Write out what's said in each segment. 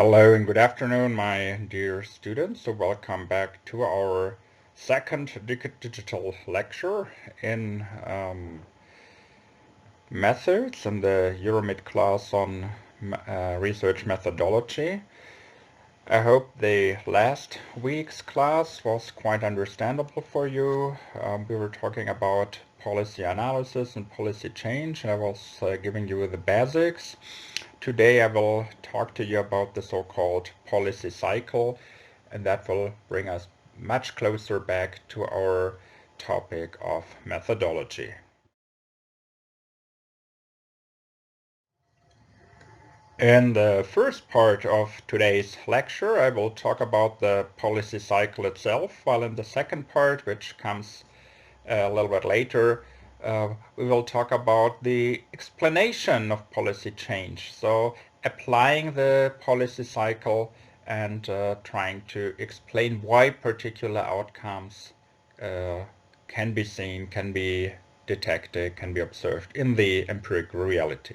Hello and good afternoon, my dear students. So welcome back to our second digital lecture in methods in the Euromed class on research methodology. I hope the last week's class was quite understandable for you. We were talking about policy analysis and policy change, and I was giving you the basics. Today I will talk to you about the so-called policy cycle, and that will bring us much closer back to our topic of methodology. In the first part of today's lecture, I will talk about the policy cycle itself, while in the second part, which comes a little bit later, we will talk about the explanation of policy change. So applying the policy cycle and trying to explain why particular outcomes can be seen, can be detected, can be observed in the empirical reality.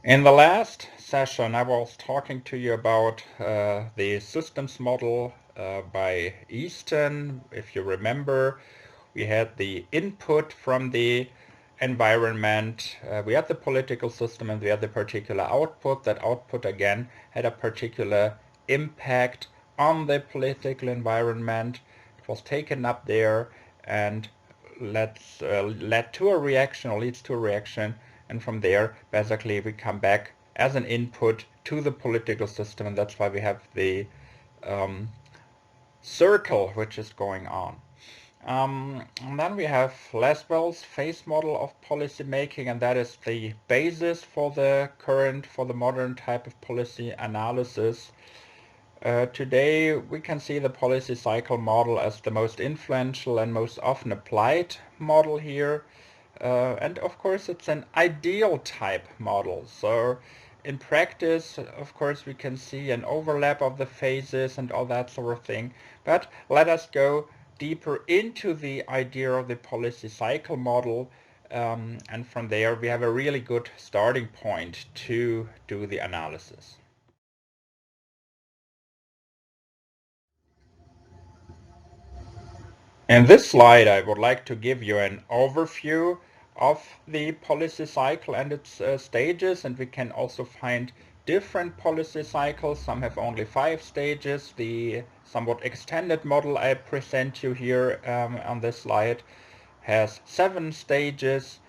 In the last session, I was talking to you about the systems model by Easton. If you remember, we had the input from the environment, we had the political system, and we had the particular output. That output again had a particular impact on the political environment. It was taken up there and led to a reaction, or leads to a reaction, and from there basically we come back as an input to the political system, and that's why we have the circle which is going on. And then we have Laswell's phase model of policy making, and that is the basis for the modern type of policy analysis. Today we can see the policy cycle model as the most influential and most often applied model here. And of course it's an ideal type model. So in practice, of course, we can see an overlap of the phases and all that sort of thing. But let us go deeper into the idea of the policy cycle model, and from there we have a really good starting point to do the analysis. In this slide I would like to give you an overview of the policy cycle and its stages, and we can also find different policy cycles. Some have only 5 stages. The somewhat extended model I present you here on this slide has 7 stages.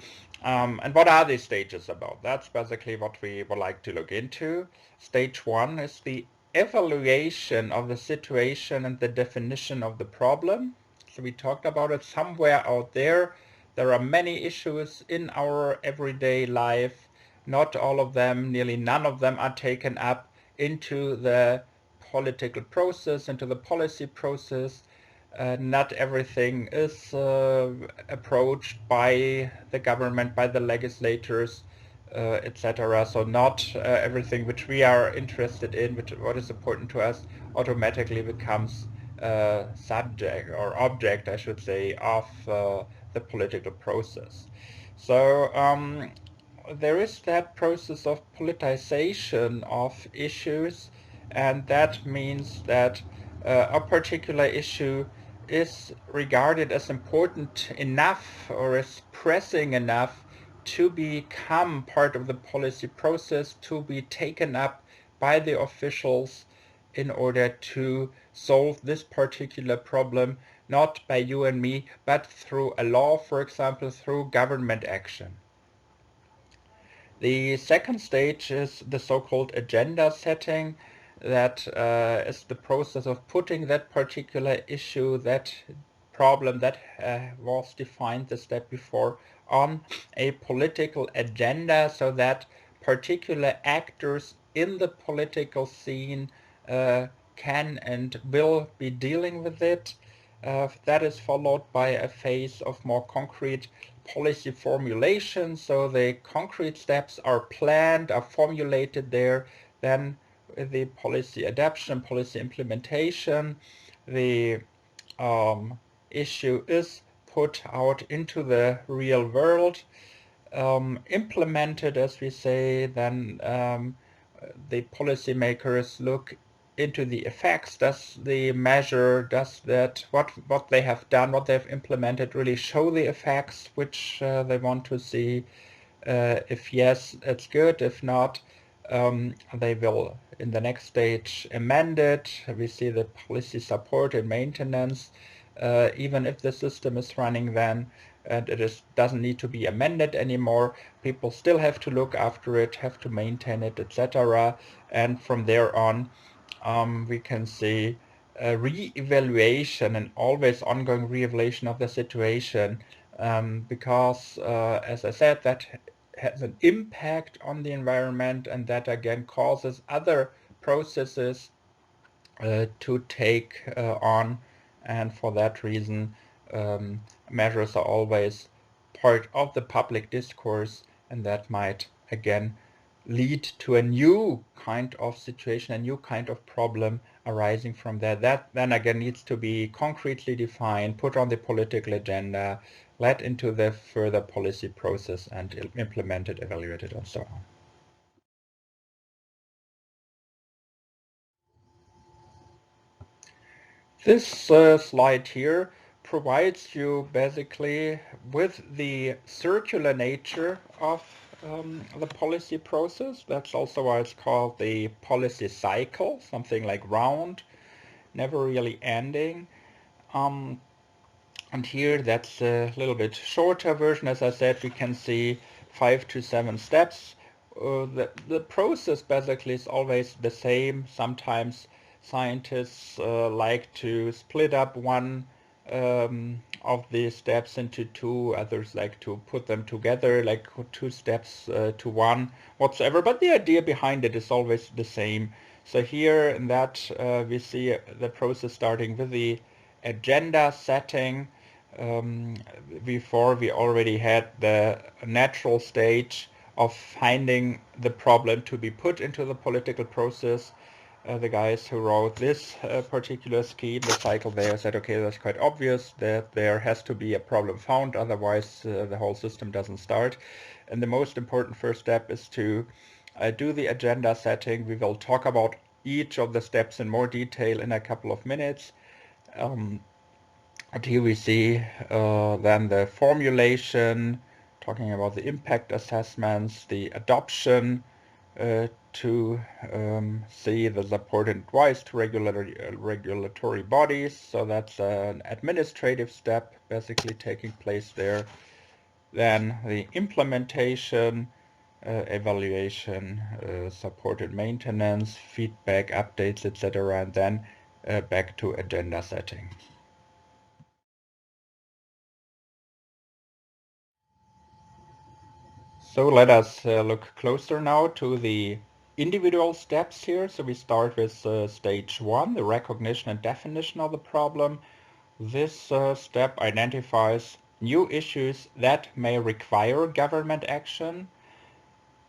And what are these stages about? That's basically what we would like to look into. Stage 1 is the evaluation of the situation and the definition of the problem. So we talked about it somewhere out there. There are many issues in our everyday life. Not all of them, nearly none of them are taken up into the political process, into the policy process. Not everything is approached by the government, by the legislators, etc. So not everything which we are interested in, what is important to us, automatically becomes subject or object, I should say, of the political process. So there is that process of politicization of issues, and that means that a particular issue is regarded as important enough or as pressing enough to become part of the policy process, to be taken up by the officials in order to solve this particular problem, not by you and me, but through a law, for example, through government action. The second stage is the so-called agenda setting. That is the process of putting that particular issue, that problem that was defined the step before, on a political agenda so that particular actors in the political scene can and will be dealing with it. That is followed by a phase of more concrete policy formulation. So the concrete steps are planned, are formulated there. Then the policy adoption, policy implementation, the issue is put out into the real world. implemented, as we say, then the policymakers look into the effects. Does the measure, does that, what they have done, what they've implemented really show the effects which they want to see? If yes, it's good. If not, they will, in the next stage, amend it. We see the policy support and maintenance. Even if the system is running then, and it doesn't need to be amended anymore, people still have to look after it, have to maintain it, etc. And from there on, we can see a re-evaluation, and always ongoing re-evaluation of the situation, because, as I said, that has an impact on the environment, and that again causes other processes to take on, and for that reason measures are always part of the public discourse, and that might again lead to a new kind of situation, a new kind of problem arising from that. That then again needs to be concretely defined, put on the political agenda, led into the further policy process, and implemented, evaluated, and so on. This slide here provides you basically with the circular nature of the policy process. That's also why it's called the policy cycle, something like round, never really ending. And here that's a little bit shorter version. As I said, we can see 5 to 7 steps. The process basically is always the same. Sometimes scientists like to split up one of the steps into two. Others like to put them together, like 2 steps to one, whatsoever. But the idea behind it is always the same. So here in that we see the process starting with the agenda setting. Before we already had the natural stage of finding the problem to be put into the political process. The guys who wrote this particular scheme, the cycle there, said, okay, that's quite obvious that there has to be a problem found, otherwise the whole system doesn't start. And the most important first step is to do the agenda setting. We will talk about each of the steps in more detail in a couple of minutes. And here we see then the formulation, talking about the impact assessments, the adoption to see the support and advice to regulatory bodies. So that's an administrative step basically taking place there. Then the implementation, evaluation, supported maintenance, feedback, updates, etc. And then back to agenda setting. So let us look closer now to the individual steps here. So we start with stage 1, the recognition and definition of the problem. This step identifies new issues that may require government action.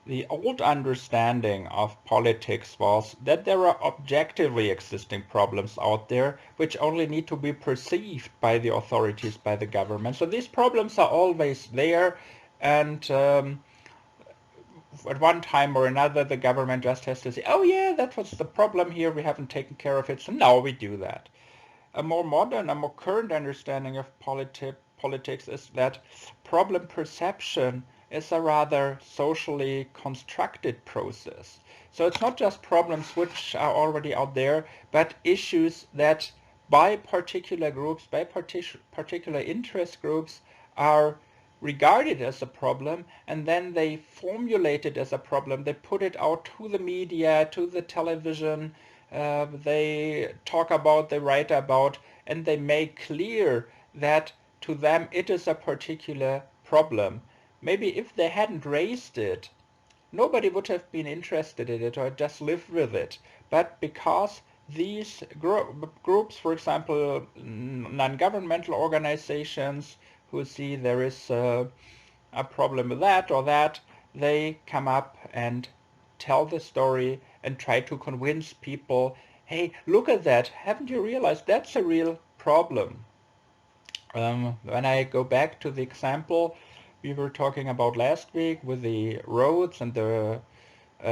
The old understanding of politics was that there are objectively existing problems out there which only need to be perceived by the authorities, by the government. So these problems are always there, and at one time or another, the government just has to say, oh yeah, that was the problem here, we haven't taken care of it, so now we do that. A more modern, a more current understanding of politics is that problem perception is a rather socially constructed process. So it's not just problems which are already out there, but issues that by particular groups, by particular interest groups are regarded as a problem, and then they formulate it as a problem. They put it out to the media, to the television, they talk about, they write about, and they make clear that to them it is a particular problem. Maybe if they hadn't raised it, nobody would have been interested in it or just lived with it. But because these groups, for example, non-governmental organizations who see there is a problem with that or that, they come up and tell the story and try to convince people, hey, look at that, haven't you realized that's a real problem? When I go back to the example, we were talking about last week with the roads and the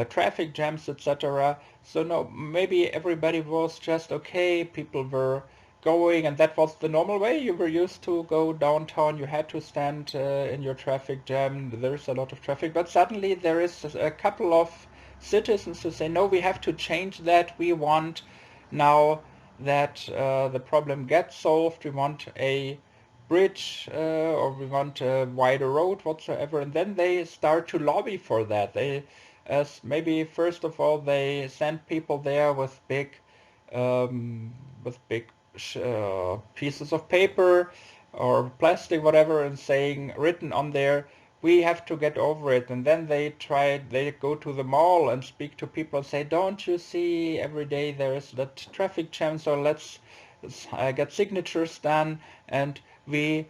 traffic jams, etc. So no, maybe everybody was just okay, people were going, and that was the normal way. You were used to go downtown, you had to stand in your traffic jam, there's a lot of traffic, but suddenly there is a couple of citizens who say, no, we have to change that, we want now that the problem gets solved, we want a bridge or we want a wider road whatsoever, and then they start to lobby for that. They as maybe first of all they send people there with um, big pieces of paper or plastic, whatever, and saying written on there, we have to get over it. And then they go to the mall and speak to people and say, don't you see every day there is that traffic jam, so let's get signatures done, and we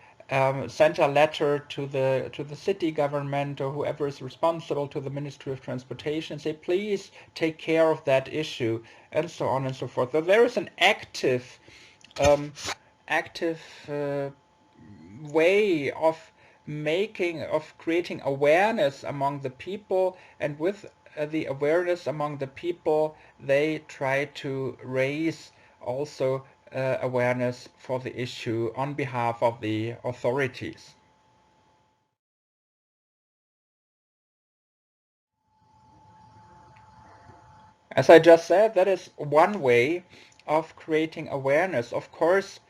sent a letter to the city government or whoever is responsible, to the Ministry of Transportation, say please take care of that issue, and so on and so forth. So there is an um, active way of creating awareness among the people, and with the awareness among the people they try to raise also awareness for the issue on behalf of the authorities. As I just said, that is one way of creating awareness. Of course,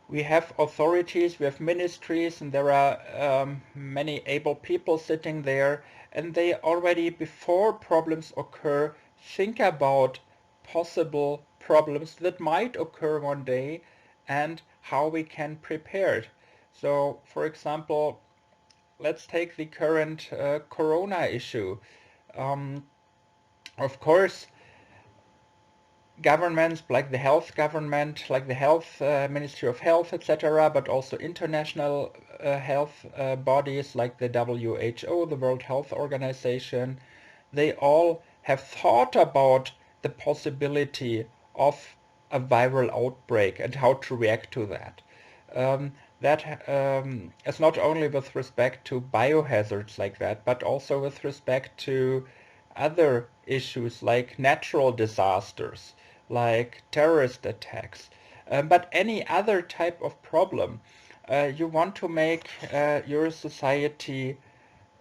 we have authorities, we have ministries, and there are many able people sitting there, and they already, before problems occur, think about possible problems that might occur one day and how we can prepare it. So, for example, let's take the current corona issue. Um, of course, governments like the health government, like the health Ministry of Health, etc., but also international health bodies like the WHO, the World Health Organization, they all have thought about the possibility of a viral outbreak and how to react to that. That is not only with respect to biohazards like that, but also with respect to other issues like natural disasters, like terrorist attacks, but any other type of problem. You want to make your society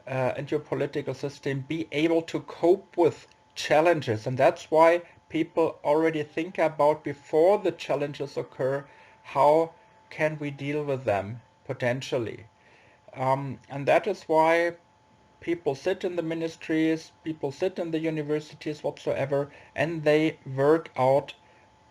and your political system be able to cope with challenges. And that's why people already think about, before the challenges occur, how can we deal with them potentially. And that is why people sit in the ministries, people sit in the universities whatsoever, and they work out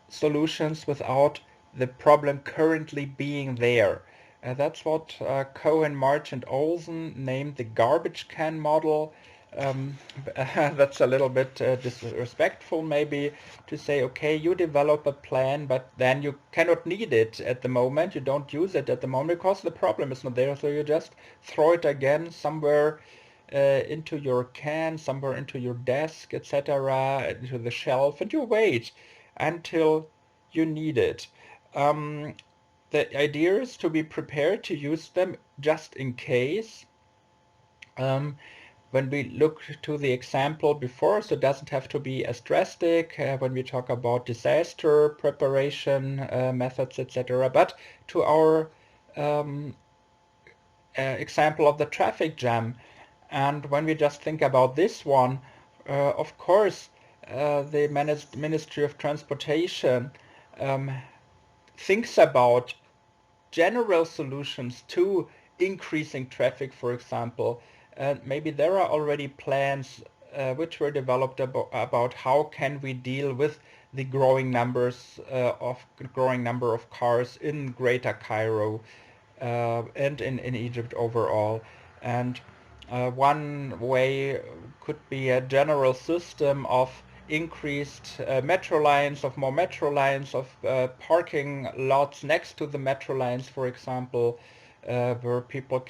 solutions without the problem currently being there. That's what Cohen, March, and Olsen named the garbage can model. Um, that's a little bit disrespectful maybe to say, okay, you develop a plan, but then you cannot need it at the moment. You don't use it at the moment because the problem is not there. So you just throw it again somewhere into your can, somewhere into your desk, etc., into the shelf, and you wait until you need it. Um, the idea is to be prepared to use them just in case. Um, when we look to the example before, so it doesn't have to be as drastic when we talk about disaster preparation methods, etc. But to our um, example of the traffic jam, and when we just think about this one, of course, the Ministry of Transportation um, thinks about general solutions to increasing traffic, for example. Maybe there are already plans which were developed about how can we deal with the growing number of cars in Greater Cairo and in Egypt overall. And one way could be a general system of increased metro lines, of more metro lines, of parking lots next to the metro lines, for example, where people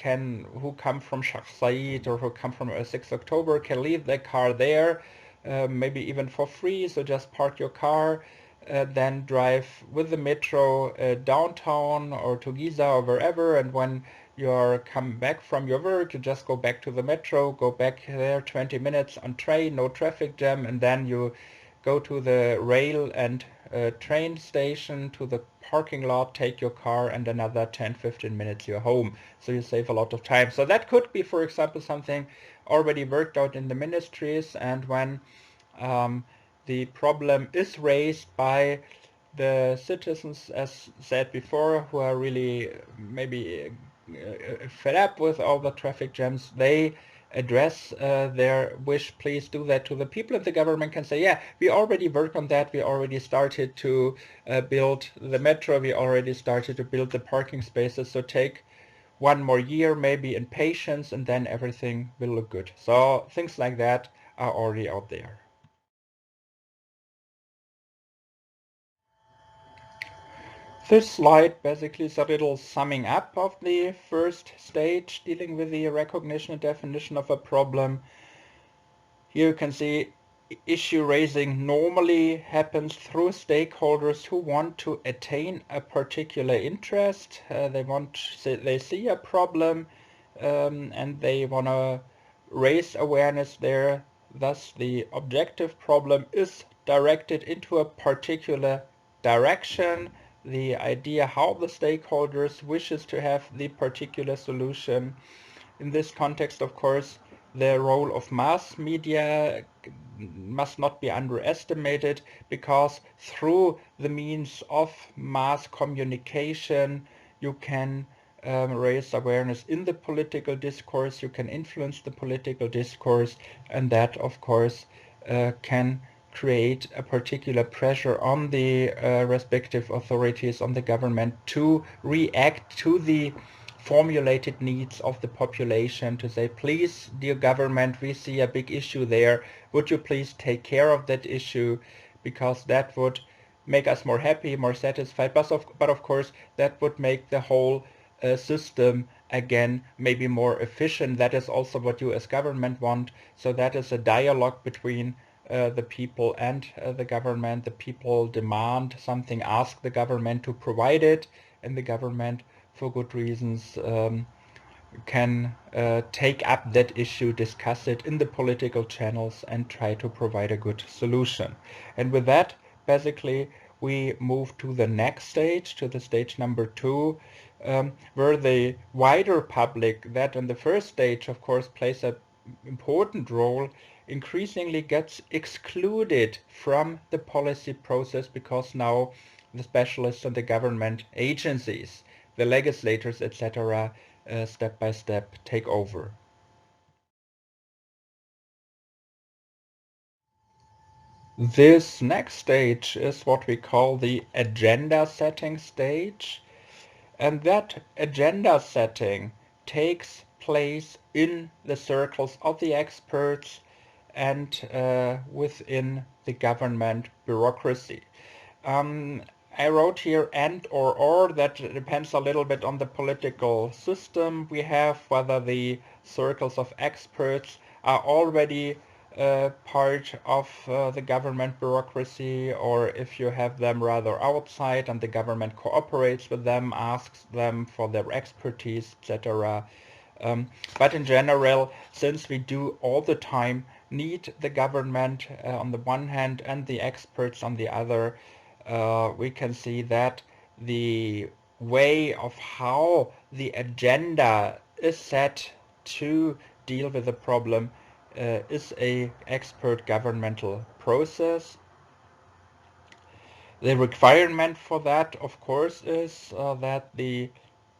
who come from Sheikh Zayed or who come from 6 October can leave their car there, maybe even for free, so just park your car, then drive with the metro downtown or to Giza or wherever, and when you're come back from your work, you just go back to the metro, go back there 20 minutes on train, no traffic jam, and then you go to the rail and train station, to the parking lot, take your car, and another 10-15 minutes you're home. So you save a lot of time. So that could be, for example, something already worked out in the ministries, and when the problem is raised by the citizens, as said before, who are really maybe fed up with all the traffic jams, they address their wish, please do that to the people, and the government can say, yeah, we already work on that, we already started to build the metro, we already started to build the parking spaces, so take one more year maybe in patience, and then everything will look good. So things like that are already out there. This slide basically is a little summing up of the first stage, dealing with the recognition and definition of a problem. Here you can see issue raising normally happens through stakeholders who want to attain a particular interest. They see a problem and they want to raise awareness there. Thus, the objective problem is directed into a particular direction. The idea how the stakeholders wishes to have the particular solution. In this context, of course, the role of mass media must not be underestimated, because through the means of mass communication you can raise awareness in the political discourse, you can influence the political discourse, and that of course can create a particular pressure on the respective authorities, on the government, to react to the formulated needs of the population, to say, please, dear government, we see a big issue there, would you please take care of that issue, because that would make us more happy, more satisfied, but of course that would make the whole system again maybe more efficient. That is also what you as government want. So that is a dialogue between the people and the government. The people demand something, ask the government to provide it, and the government, for good reasons, can take up that issue, discuss it in the political channels, and try to provide a good solution. And with that, basically, we move to the next stage, to the stage number 2, where the wider public, that in the first stage, of course, plays an important role, increasingly gets excluded from the policy process, because now the specialists and the government agencies, the legislators, etc., step by step take over. This next stage is what we call the agenda setting stage, and that agenda setting takes place in the circles of the experts and within the government bureaucracy. I wrote here and or, that depends a little bit on the political system we have, whether the circles of experts are already part of the government bureaucracy, or if you have them rather outside and the government cooperates with them, asks them for their expertise, etc. But in general, since we do all the time need the government on the one hand and the experts on the other, we can see that the way of how the agenda is set to deal with the problem is a expert governmental process. The requirement for that, of course, is that the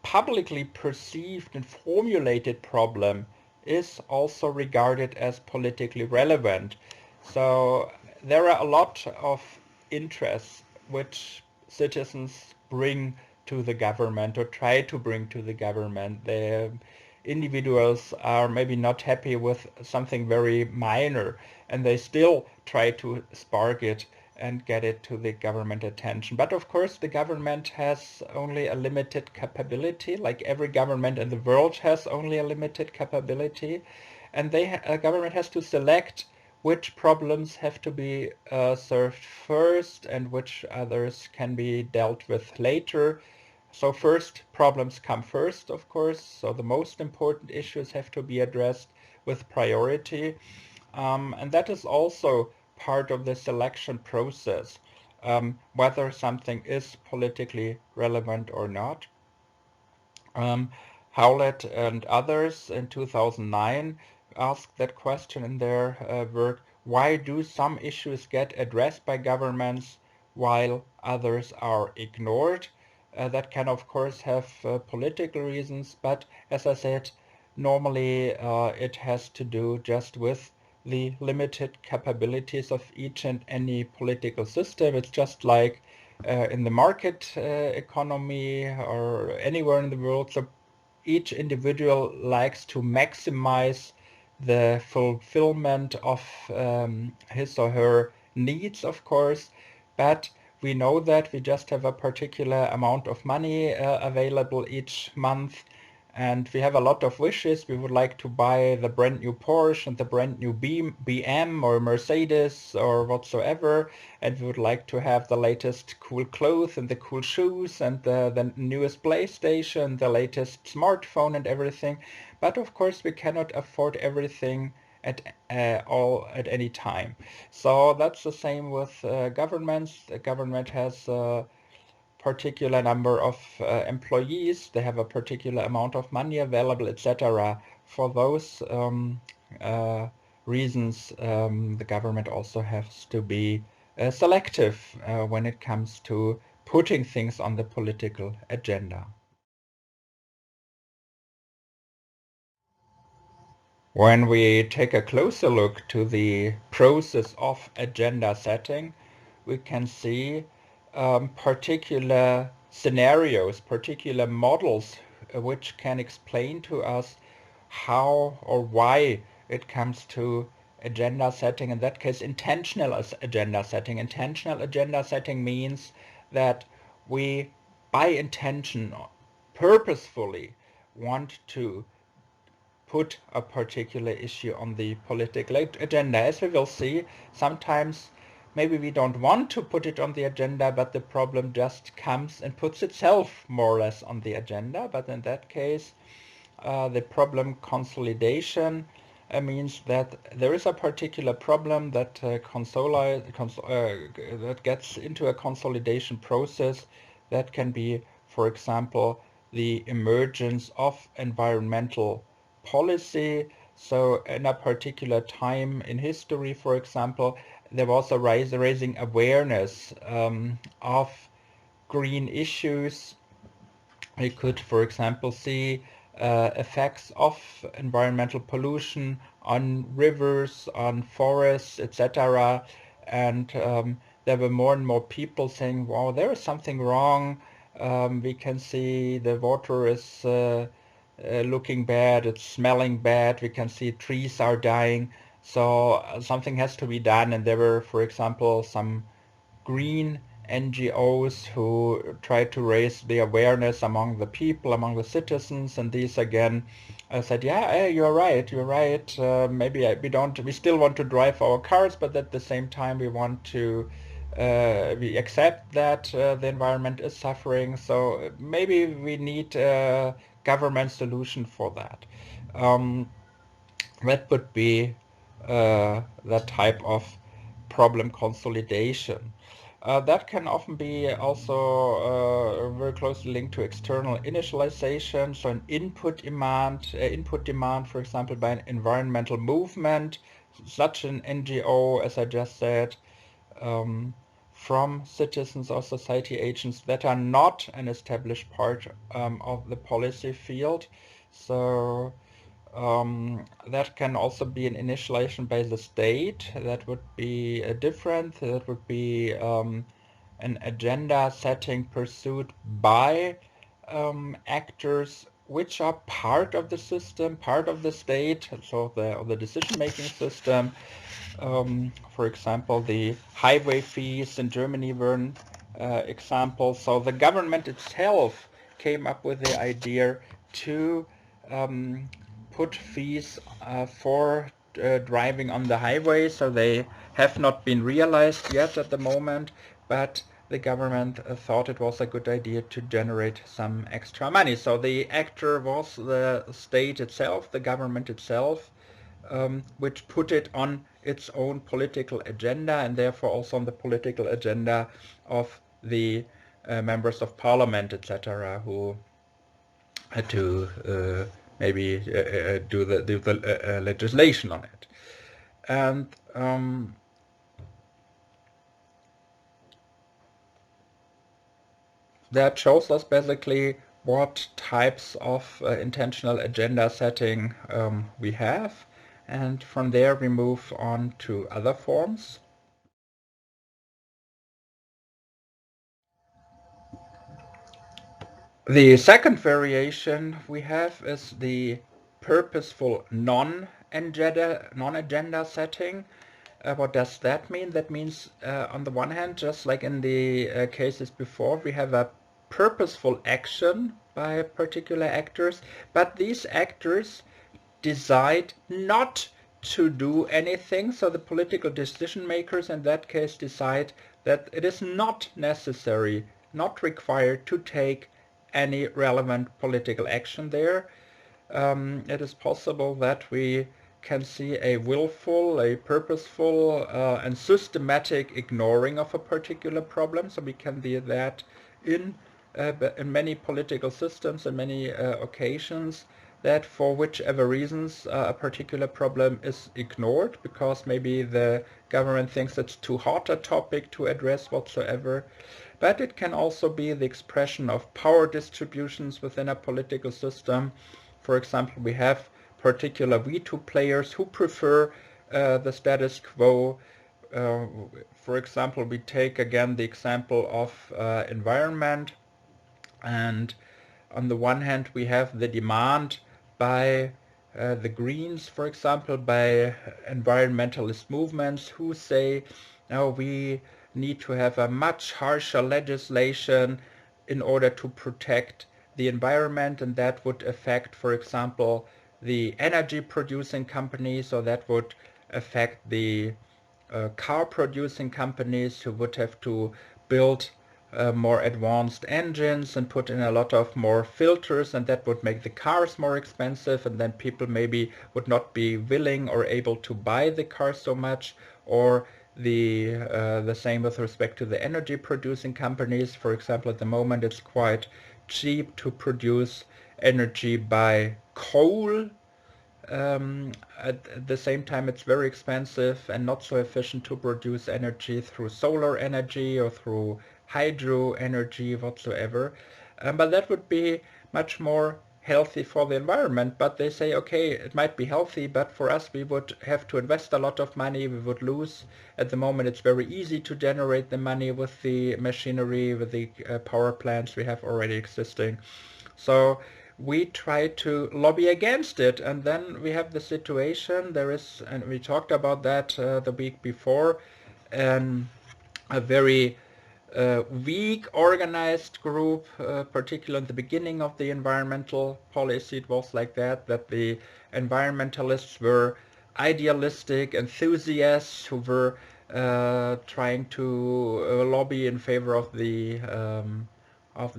publicly perceived and formulated problem is also regarded as politically relevant. So there are a lot of interests which citizens bring to the government, or try to bring to the government. The individuals are maybe not happy with something very minor, and they still try to spark it and get it to the government attention. But of course the government has only a limited capability, like every government in the world has only a limited capability, and government has to select which problems have to be served first and which others can be dealt with later. So first, problems come first, of course. So the most important issues have to be addressed with priority. And that is also part of the selection process, whether something is politically relevant or not. Howlett and others in 2009 asked that question in their work: why do some issues get addressed by governments while others are ignored? That can of course have political reasons, but as I said, normally it has to do just with the limited capabilities of each and any political system. It's just like in the market economy or anywhere in the world. So each individual likes to maximize the fulfillment of his or her needs, of course, but we know that we just have a particular amount of money available each month, and we have a lot of wishes. We would like to buy the brand new Porsche and the brand new BM or Mercedes or whatsoever, and we would like to have the latest cool clothes and the cool shoes and the newest PlayStation, the latest smartphone and everything. But of course we cannot afford everything at all at any time. So that's the same with governments. The government has particular number of employees, they have a particular amount of money available, etc. For those reasons, the government also has to be selective when it comes to putting things on the political agenda. When we take a closer look to the process of agenda setting, we can see particular scenarios, particular models which can explain to us how or why it comes to agenda setting. In that case, intentional agenda setting. Intentional agenda setting means that we, by intention, purposefully want to put a particular issue on the political agenda. As we will see, sometimes maybe we don't want to put it on the agenda, but the problem just comes and puts itself more or less on the agenda. But in that case, the problem consolidation means that there is a particular problem that that gets into a consolidation process. That can be, for example, the emergence of environmental policy. So in a particular time in history, for example, there was a raising awareness of green issues. We could, for example, see effects of environmental pollution on rivers, on forests, etc. And there were more and more people saying, wow, there is something wrong. We can see the water is looking bad, it's smelling bad, we can see trees are dying. So something has to be done. And there were, for example, some green NGOs who try to raise the awareness among the people, among the citizens, and these again said, yeah, you're right, maybe we still want to drive our cars, but at the same time we want to, we accept that the environment is suffering, so maybe we need a government solution for that. That would be that type of problem consolidation. That can often be also very closely linked to external initialization, so an input demand, for example, by an environmental movement, such an NGO, as I just said, from citizens or society agents that are not an established part of the policy field. So that can also be an initialization by the state. That would be different. That would be an agenda setting pursued by actors which are part of the system, part of the state, so the decision-making system. For example, the highway fees in Germany were an example. So the government itself came up with the idea to put fees for driving on the highway. So they have not been realized yet at the moment, but the government thought it was a good idea to generate some extra money. So the actor was the state itself, the government itself, which put it on its own political agenda and therefore also on the political agenda of the members of parliament, etc., who had to maybe do the legislation on it. And that shows us basically what types of intentional agenda setting we have, and from there we move on to other forms. The second variation we have is the purposeful non-agenda setting. What does that mean? That means on the one hand, just like in the cases before, we have a purposeful action by particular actors, but these actors decide not to do anything. So the political decision makers in that case decide that it is not necessary, not required to take any relevant political action there. It is possible that we can see a willful, a purposeful, and systematic ignoring of a particular problem. So we can see that in many political systems and many occasions, that for whichever reasons a particular problem is ignored because maybe the government thinks it's too hot a topic to address whatsoever. But it can also be the expression of power distributions within a political system. For example, we have particular veto players who prefer the status quo. For example, we take again the example of environment, and on the one hand we have the demand by the Greens, for example, by environmentalist movements who say, no, we need to have a much harsher legislation in order to protect the environment, and that would affect, for example, the energy producing companies, or that would affect the car producing companies who would have to build more advanced engines and put in a lot of more filters, and that would make the cars more expensive, and then people maybe would not be willing or able to buy the car so much. Or the same with respect to the energy producing companies. For example, at the moment it's quite cheap to produce energy by coal. At the same time, it's very expensive and not so efficient to produce energy through solar energy or through hydro energy whatsoever. But that would be much more healthy for the environment. But they say, okay, it might be healthy, but for us we would have to invest a lot of money, we would lose. At the moment it's very easy to generate the money with the machinery, with the power plants we have already existing. So we try to lobby against it, and then we have the situation there is, and we talked about that the week before, a very weak organized group, particularly in the beginning of the environmental policy. It was like that the environmentalists were idealistic enthusiasts who were trying to lobby in favor of the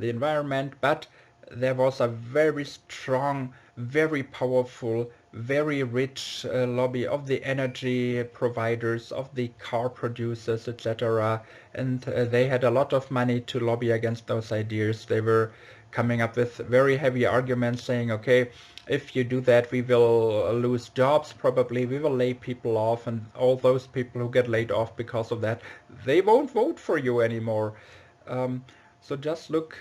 environment, but there was a very strong, very powerful, very rich lobby of the energy providers, of the car producers, etc. And they had a lot of money to lobby against those ideas. They were coming up with very heavy arguments saying, okay, if you do that, we will lose jobs probably, we will lay people off, and all those people who get laid off because of that, they won't vote for you anymore. So just look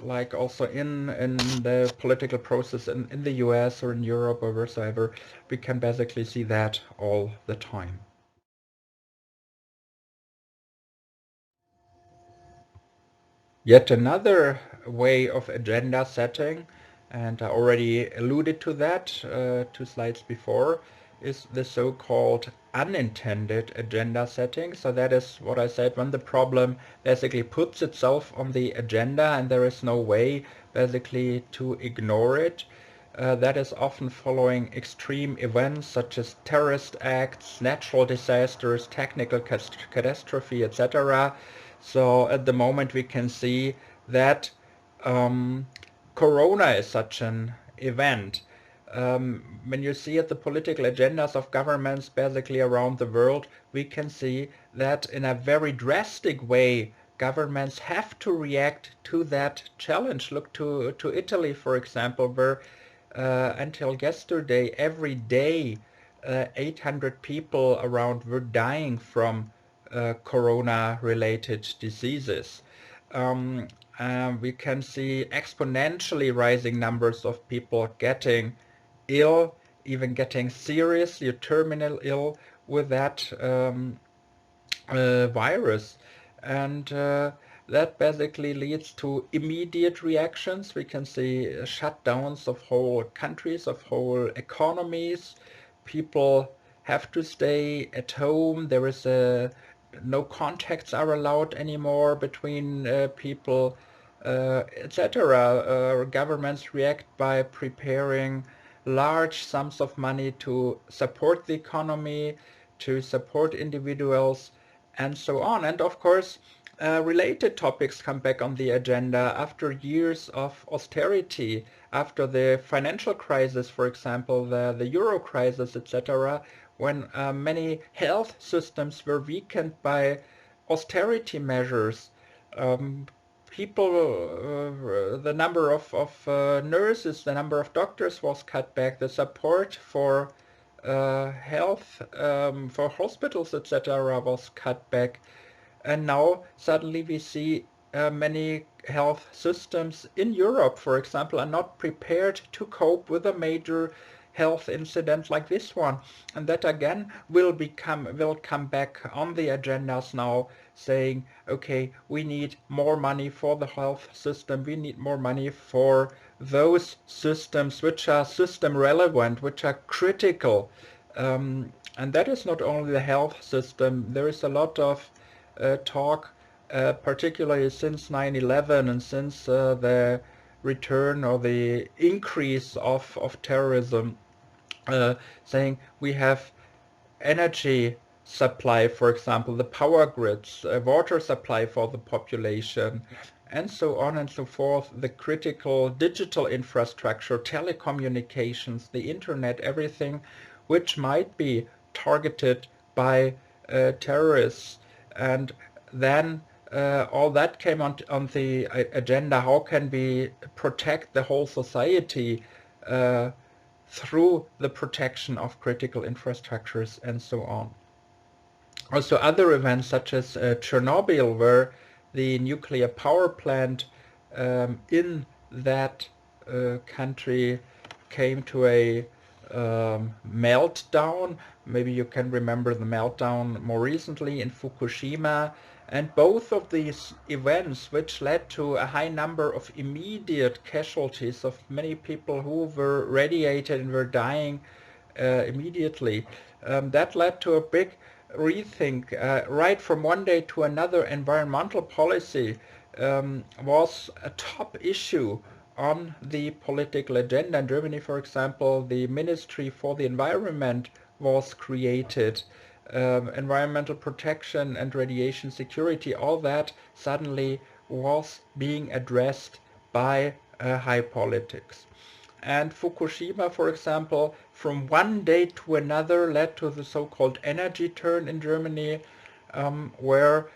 like also in the political process in the US or in Europe or wherever, we can basically see that all the time. Yet another way of agenda setting, and I already alluded to that 2 slides before, is the so-called unintended agenda setting. So that is what I said, when the problem basically puts itself on the agenda and there is no way basically to ignore it. That is often following extreme events such as terrorist acts, natural disasters, technical catastrophe, etc. So at the moment we can see that Corona is such an event. When you see at the political agendas of governments basically around the world, we can see that in a very drastic way governments have to react to that challenge. Look to Italy, for example, where until yesterday, every day, 800 people around were dying from corona-related diseases. We can see exponentially rising numbers of people getting ill, even getting seriously terminal ill with that virus. And that basically leads to immediate reactions. We can see shutdowns of whole countries, of whole economies. People have to stay at home. There is no contacts are allowed anymore between people, etc. Governments react by preparing large sums of money to support the economy, to support individuals, and so on. And of course, related topics come back on the agenda after years of austerity, after the financial crisis, for example, the euro crisis, etc., when many health systems were weakened by austerity measures. People, the number of nurses, the number of doctors was cut back, the support for health, for hospitals, etc., was cut back. And now suddenly we see many health systems in Europe, for example, are not prepared to cope with a major health incident like this one. And that again will come back on the agendas now, saying, okay, we need more money for the health system, we need more money for those systems which are system relevant, which are critical. And that is not only the health system. There is a lot of talk, particularly since 9/11 and since the return or the increase of terrorism, saying we have energy supply, for example, the power grids, water supply for the population, and so on and so forth, the critical digital infrastructure, telecommunications, the internet, everything which might be targeted by terrorists. And then all that came on the agenda. How can we protect the whole society through the protection of critical infrastructures and so on? Also other events such as Chernobyl, where the nuclear power plant in that country came to a meltdown. Maybe you can remember the meltdown more recently in Fukushima. And both of these events, which led to a high number of immediate casualties of many people who were radiated and were dying immediately, that led to a big rethink. Right from one day to another, environmental policy was a top issue on the political agenda. In Germany, for example, the Ministry for the Environment was created. Environmental protection and radiation security, all that suddenly was being addressed by high politics. And Fukushima, for example, from one day to another led to the so-called energy turn in Germany, where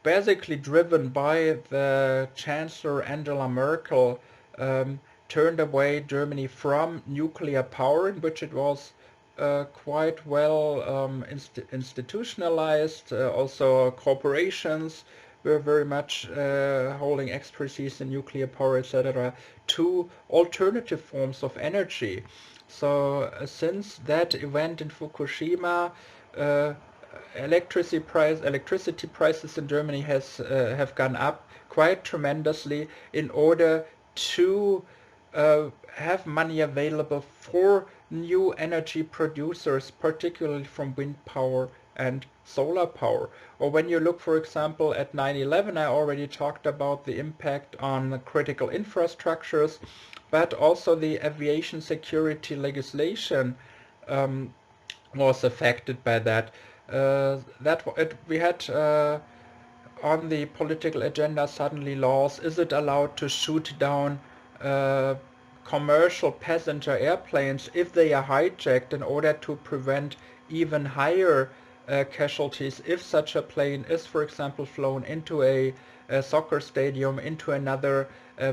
basically driven by the Chancellor Angela Merkel, turned away Germany from nuclear power, in which it was quite well institutionalized. Also corporations were very much holding expertise in nuclear power, etc., to alternative forms of energy. So since that event in Fukushima, electricity prices in Germany have gone up quite tremendously in order to have money available for new energy producers, particularly from wind power and solar power. Or when you look, for example, at 9/11, I already talked about the impact on critical infrastructures, but also the aviation security legislation was affected by that. We had on the political agenda suddenly laws? Is it allowed to shoot down commercial passenger airplanes if they are hijacked in order to prevent even higher casualties if such a plane is, for example, flown into a soccer stadium, into another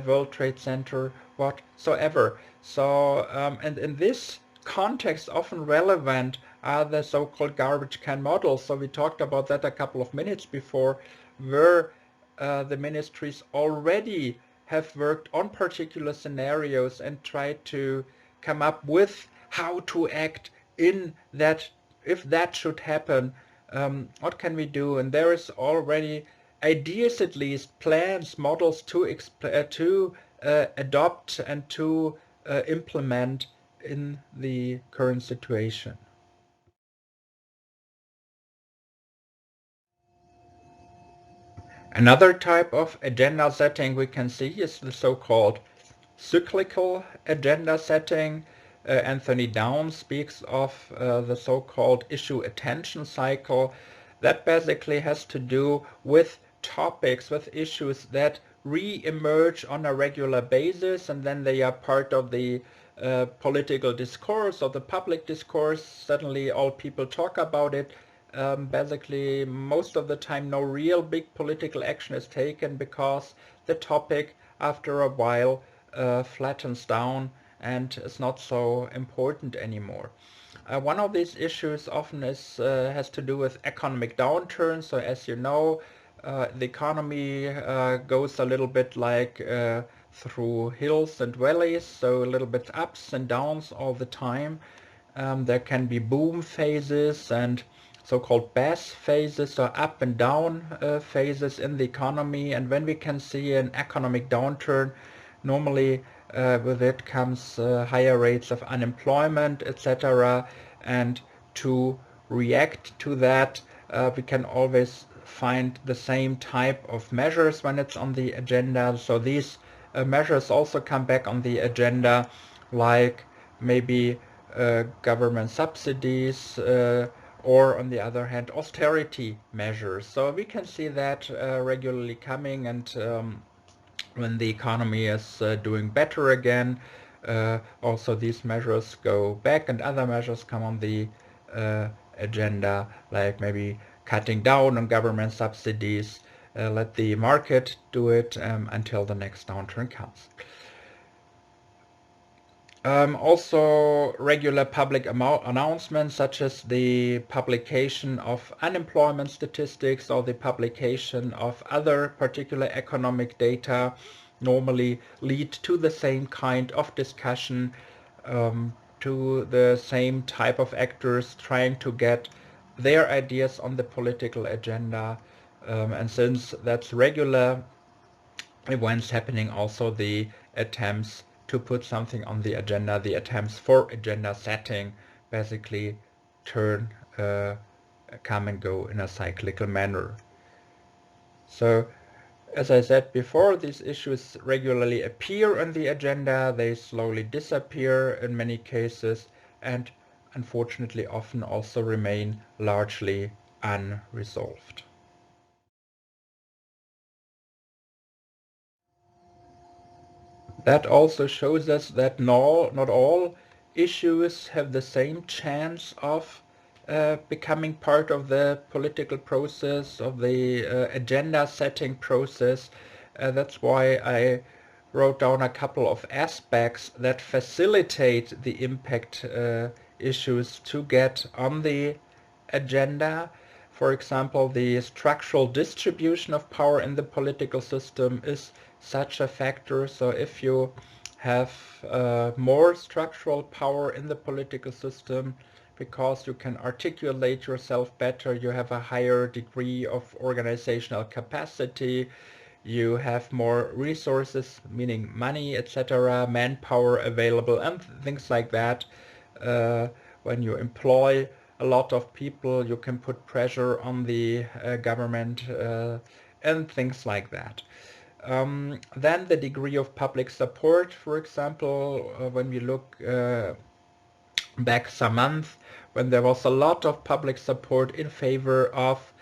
World Trade Center, whatsoever. So, and in this context, often relevant are the so-called garbage can models. So we talked about that a couple of minutes before, where the ministries already have worked on particular scenarios and tried to come up with how to act in that, if that should happen, what can we do? And there is already ideas, at least plans, models to adopt and to implement in the current situation. Another type of agenda setting we can see is the so-called cyclical agenda setting. Anthony Down speaks of the so-called issue attention cycle. That basically has to do with topics, with issues that re-emerge on a regular basis, and then they are part of the political discourse or the public discourse. Suddenly all people talk about it. Basically, most of the time no real big political action is taken because the topic after a while flattens down and is not so important anymore. One of these issues often has to do with economic downturn. So as you know, the economy goes a little bit like through hills and valleys, so a little bit ups and downs all the time. There can be boom phases and so-called bass phases, or up and down phases in the economy. And when we can see an economic downturn, normally with it comes higher rates of unemployment, etc. And to react to that, we can always find the same type of measures when it's on the agenda. So these measures also come back on the agenda, like maybe government subsidies, or on the other hand austerity measures. So we can see that regularly coming, and when the economy is doing better again, also these measures go back and other measures come on the agenda, like maybe cutting down on government subsidies, let the market do it until the next downturn comes. Also regular public announcements, such as the publication of unemployment statistics or the publication of other particular economic data, normally lead to the same kind of discussion, to the same type of actors trying to get their ideas on the political agenda. And since that's regular events happening, also the attempts to put something on the agenda, the attempts for agenda setting, basically come and go in a cyclical manner. So, as I said before, these issues regularly appear on the agenda, they slowly disappear in many cases, and unfortunately often also remain largely unresolved. That also shows us that not all issues have the same chance of becoming part of the political process, of the agenda setting process. That's why I wrote down a couple of aspects that facilitate the impact issues to get on the agenda. For example, the structural distribution of power in the political system is such a factor. So if you have more structural power in the political system because you can articulate yourself better, you have a higher degree of organizational capacity, you have more resources, meaning money, etc., manpower available, and things like that. When you employ a lot of people, you can put pressure on the government and things like that. Then the degree of public support, for example, when we look back some months, when there was a lot of public support in favor of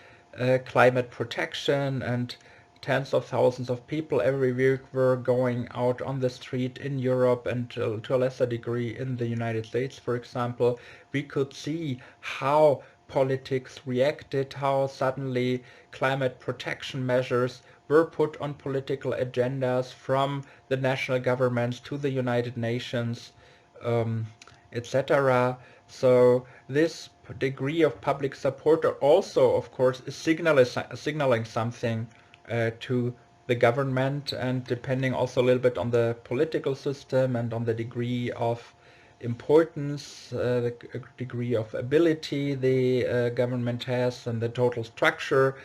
climate protection, and tens of thousands of people every week were going out on the street in Europe and to a lesser degree in the United States, for example, we could see how politics reacted, how suddenly climate protection measures were put on political agendas from the national governments to the United Nations, etc. So this degree of public support also, of course, is signaling something to the government, and depending also a little bit on the political system and on the degree of importance, the degree of ability the government has and the total structure,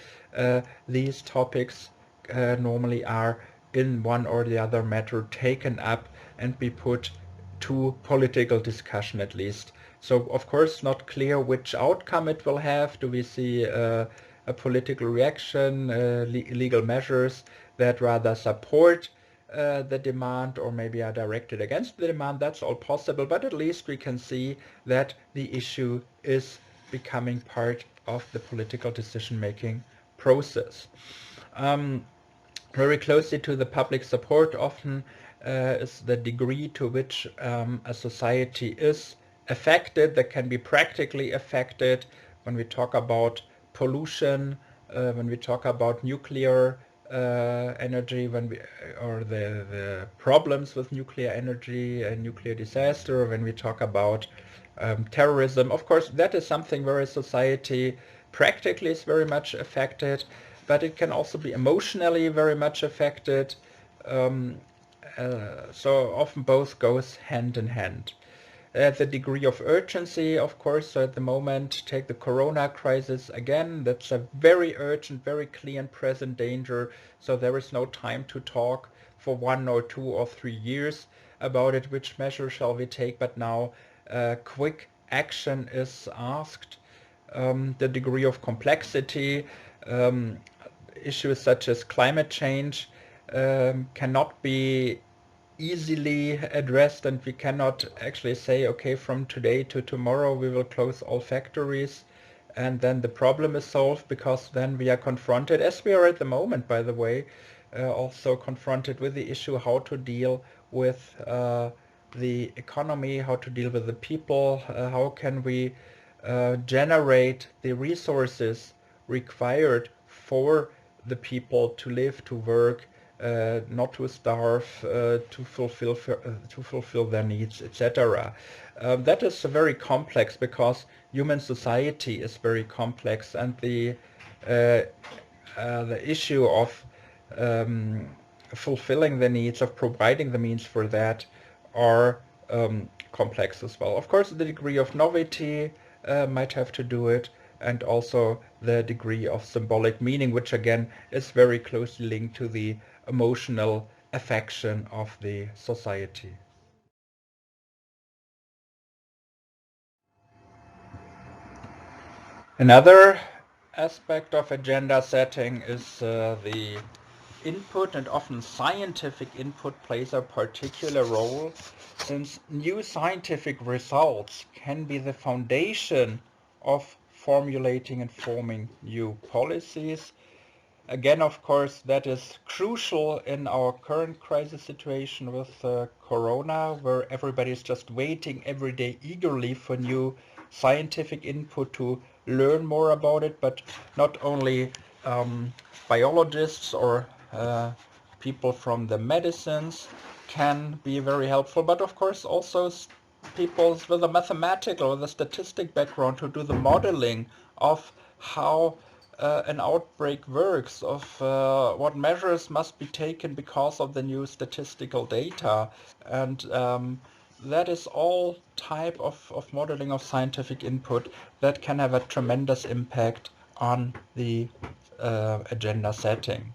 these topics normally are in one or the other matter taken up and be put to political discussion at least. So of course not clear which outcome it will have. Do we see a political reaction, legal measures that rather support the demand or maybe are directed against the demand? That's all possible, but at least we can see that the issue is becoming part of the political decision-making process. Very closely to the public support often is the degree to which a society is affected, that can be practically affected when we talk about pollution, when we talk about nuclear energy, or the problems with nuclear energy and nuclear disaster, when we talk about terrorism. Of course, that is something where a society practically is very much affected, but it can also be emotionally very much affected. So often both goes hand in hand. The degree of urgency, of course, so at the moment, take the corona crisis again, that's a very urgent, very clear and present danger, so there is no time to talk for 1 or 2 or 3 years about it, which measure shall we take, but now quick action is asked. The degree of complexity, issues such as climate change cannot be easily addressed, and we cannot actually say, okay, from today to tomorrow we will close all factories and then the problem is solved, because then we are confronted, as we are at the moment, by the way, also confronted with the issue how to deal with the economy, how to deal with the people, how can we generate the resources required for the people to live, to work, not to starve, to fulfill their needs, etc. That is very complex, because human society is very complex, and the issue of fulfilling the needs, of providing the means for that, are complex as well. Of course, the degree of novelty might have to do it, and also the degree of symbolic meaning, which again is very closely linked to the emotional affection of the society. Another aspect of agenda setting is the input, and often scientific input plays a particular role, since new scientific results can be the foundation of formulating and forming new policies. Again, of course, that is crucial in our current crisis situation with Corona, where everybody is just waiting every day eagerly for new scientific input to learn more about it, but not only biologists or people from the medicines can be very helpful, but of course also people with a mathematical or the statistic background to do the modeling of how an outbreak works, of what measures must be taken because of the new statistical data. And that is all type of modeling of scientific input that can have a tremendous impact on the agenda setting.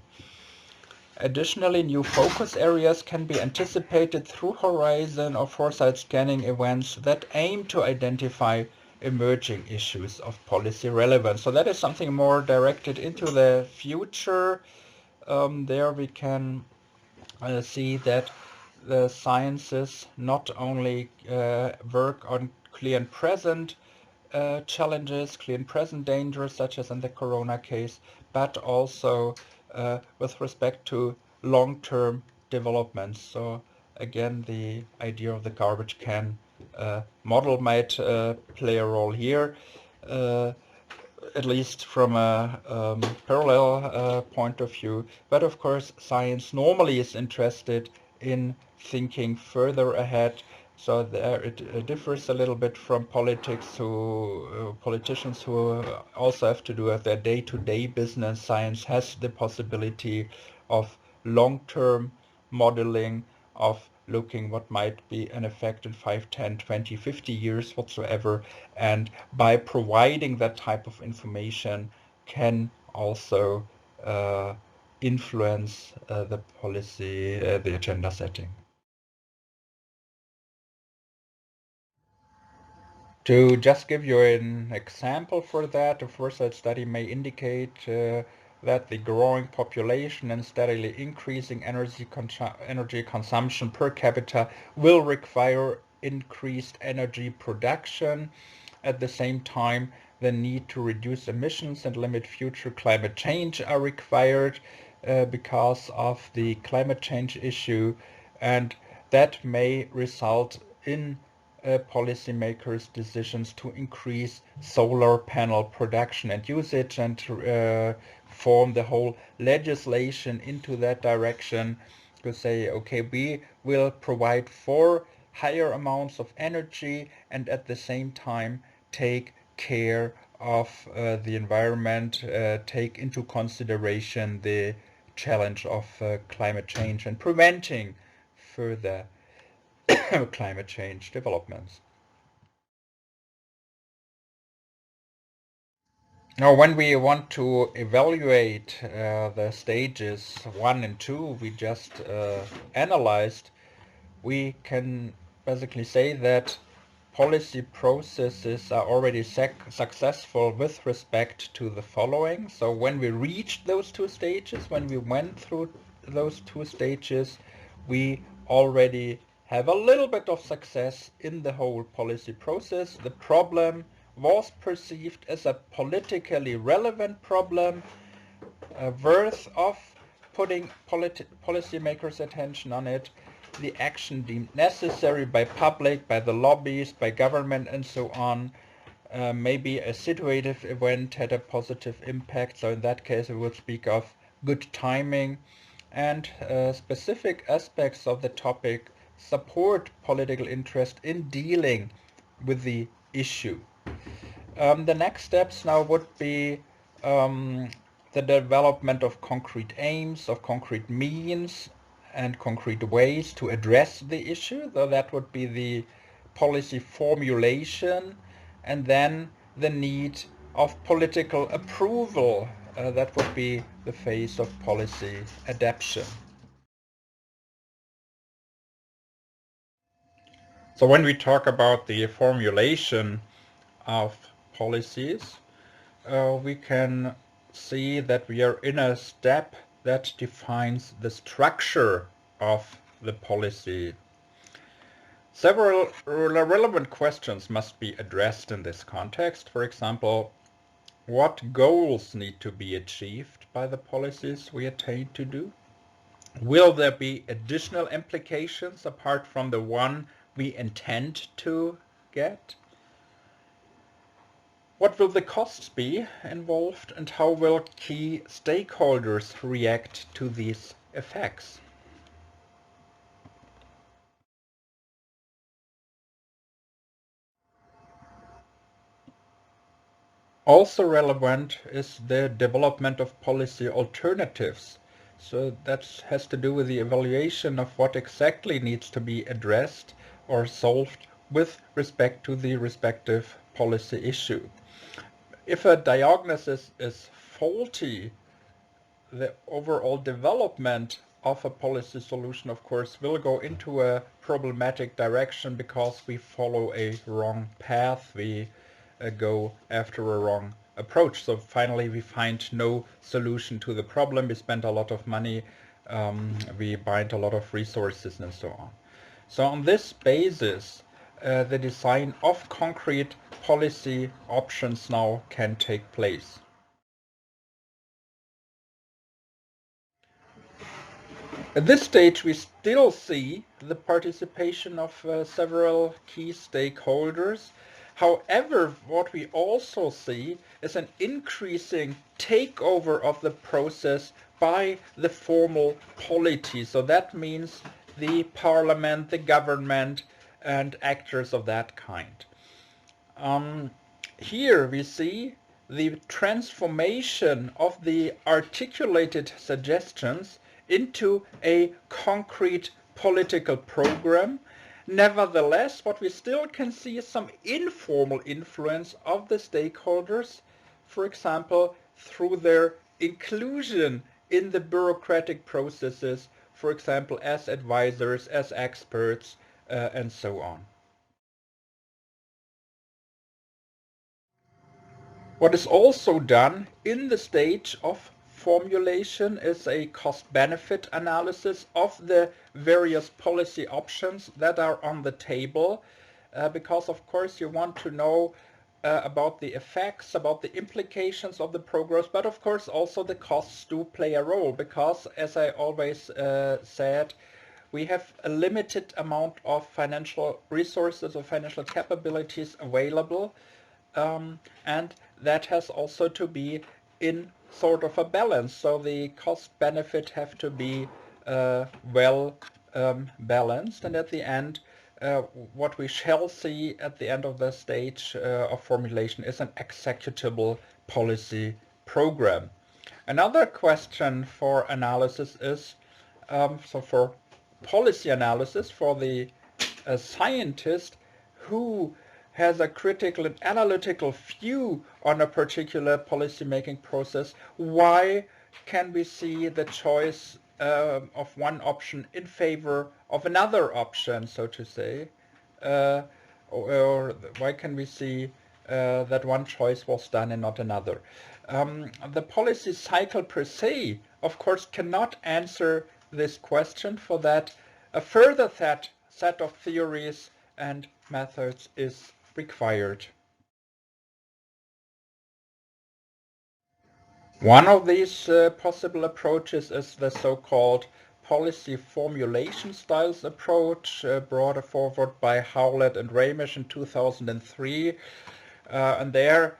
Additionally, new focus areas can be anticipated through horizon or foresight scanning events that aim to identify emerging issues of policy relevance. So that is something more directed into the future. There we can see that the sciences not only work on clear and present challenges, clear and present dangers, such as in the corona case, but also with respect to long-term developments. So again, the idea of the garbage can model might play a role here, at least from a parallel point of view. But of course, science normally is interested in thinking further ahead. So there it differs a little bit from politics, who politicians who also have to do with their day-to-day business. Science has the possibility of long-term modeling, of looking what might be an effect in 5, 10, 20, 50 years whatsoever, and by providing that type of information can also influence the policy, the agenda setting. To just give you an example for that, a foresight study may indicate that the growing population and steadily increasing energy consumption per capita will require increased energy production. At the same time, the need to reduce emissions and limit future climate change are required because of the climate change issue, and that may result in policymakers' decisions to increase solar panel production and usage, and form the whole legislation into that direction to say, okay, we will provide for higher amounts of energy and at the same time take care of the environment, take into consideration the challenge of climate change and preventing further climate change developments. Now, when we want to evaluate the stages 1 and 2 we just analyzed, we can basically say that policy processes are already successful with respect to the following. So when we reached those 2 stages, when we went through those 2 stages, we already have a little bit of success in the whole policy process. The problem was perceived as a politically relevant problem, worth of putting policymakers' attention on it, the action deemed necessary by public, by the lobbies, by government, and so on. Maybe a situative event had a positive impact, so in that case we would speak of good timing, and specific aspects of the topic support political interest in dealing with the issue. The next steps now would be the development of concrete aims, of concrete means, and concrete ways to address the issue. So that would be the policy formulation, and then the need of political approval. That would be the phase of policy adaptation. So when we talk about the formulation of policies, we can see that we are in a step that defines the structure of the policy. Several relevant questions must be addressed in this context. For example, what goals need to be achieved by the policies we attain to do? Will there be additional implications apart from the one we intend to get? What will the costs be involved, and how will key stakeholders react to these effects? Also relevant is the development of policy alternatives. So that has to do with the evaluation of what exactly needs to be addressed or solved with respect to the respective policy issue. If a diagnosis is faulty, the overall development of a policy solution, of course, will go into a problematic direction because we follow a wrong path, we go after a wrong approach. So finally we find no solution to the problem, we spend a lot of money, we bind a lot of resources and so on. So on this basis, the design of concrete policy options now can take place. At this stage, we still see the participation of several key stakeholders. However, what we also see is an increasing takeover of the process by the formal polity. So that means the parliament, the government, and actors of that kind. Here we see the transformation of the articulated suggestions into a concrete political program. Nevertheless, what we still can see is some informal influence of the stakeholders, for example, through their inclusion in the bureaucratic processes, for example, as advisors, as experts, and so on. What is also done in the stage of formulation is a cost-benefit analysis of the various policy options that are on the table, because of course you want to know about the effects, about the implications of the progress, but of course also the costs do play a role, because as I always said, we have a limited amount of financial resources or financial capabilities available. And that has also to be in sort of a balance. So the cost benefit have to be well balanced. And at the end, what we shall see at the end of the stage of formulation is an executable policy program. Another question for analysis is, so for policy analysis, for the scientist who has a critical and analytical view on a particular policy-making process, why can we see the choice of one option in favor of another option, so to say? Or why can we see that one choice was done and not another? The policy cycle per se, of course, cannot answer this question. For that, a further set of theories and methods is required. One of these possible approaches is the so-called policy formulation styles approach, brought forward by Howlett and Ramesh in 2003. And there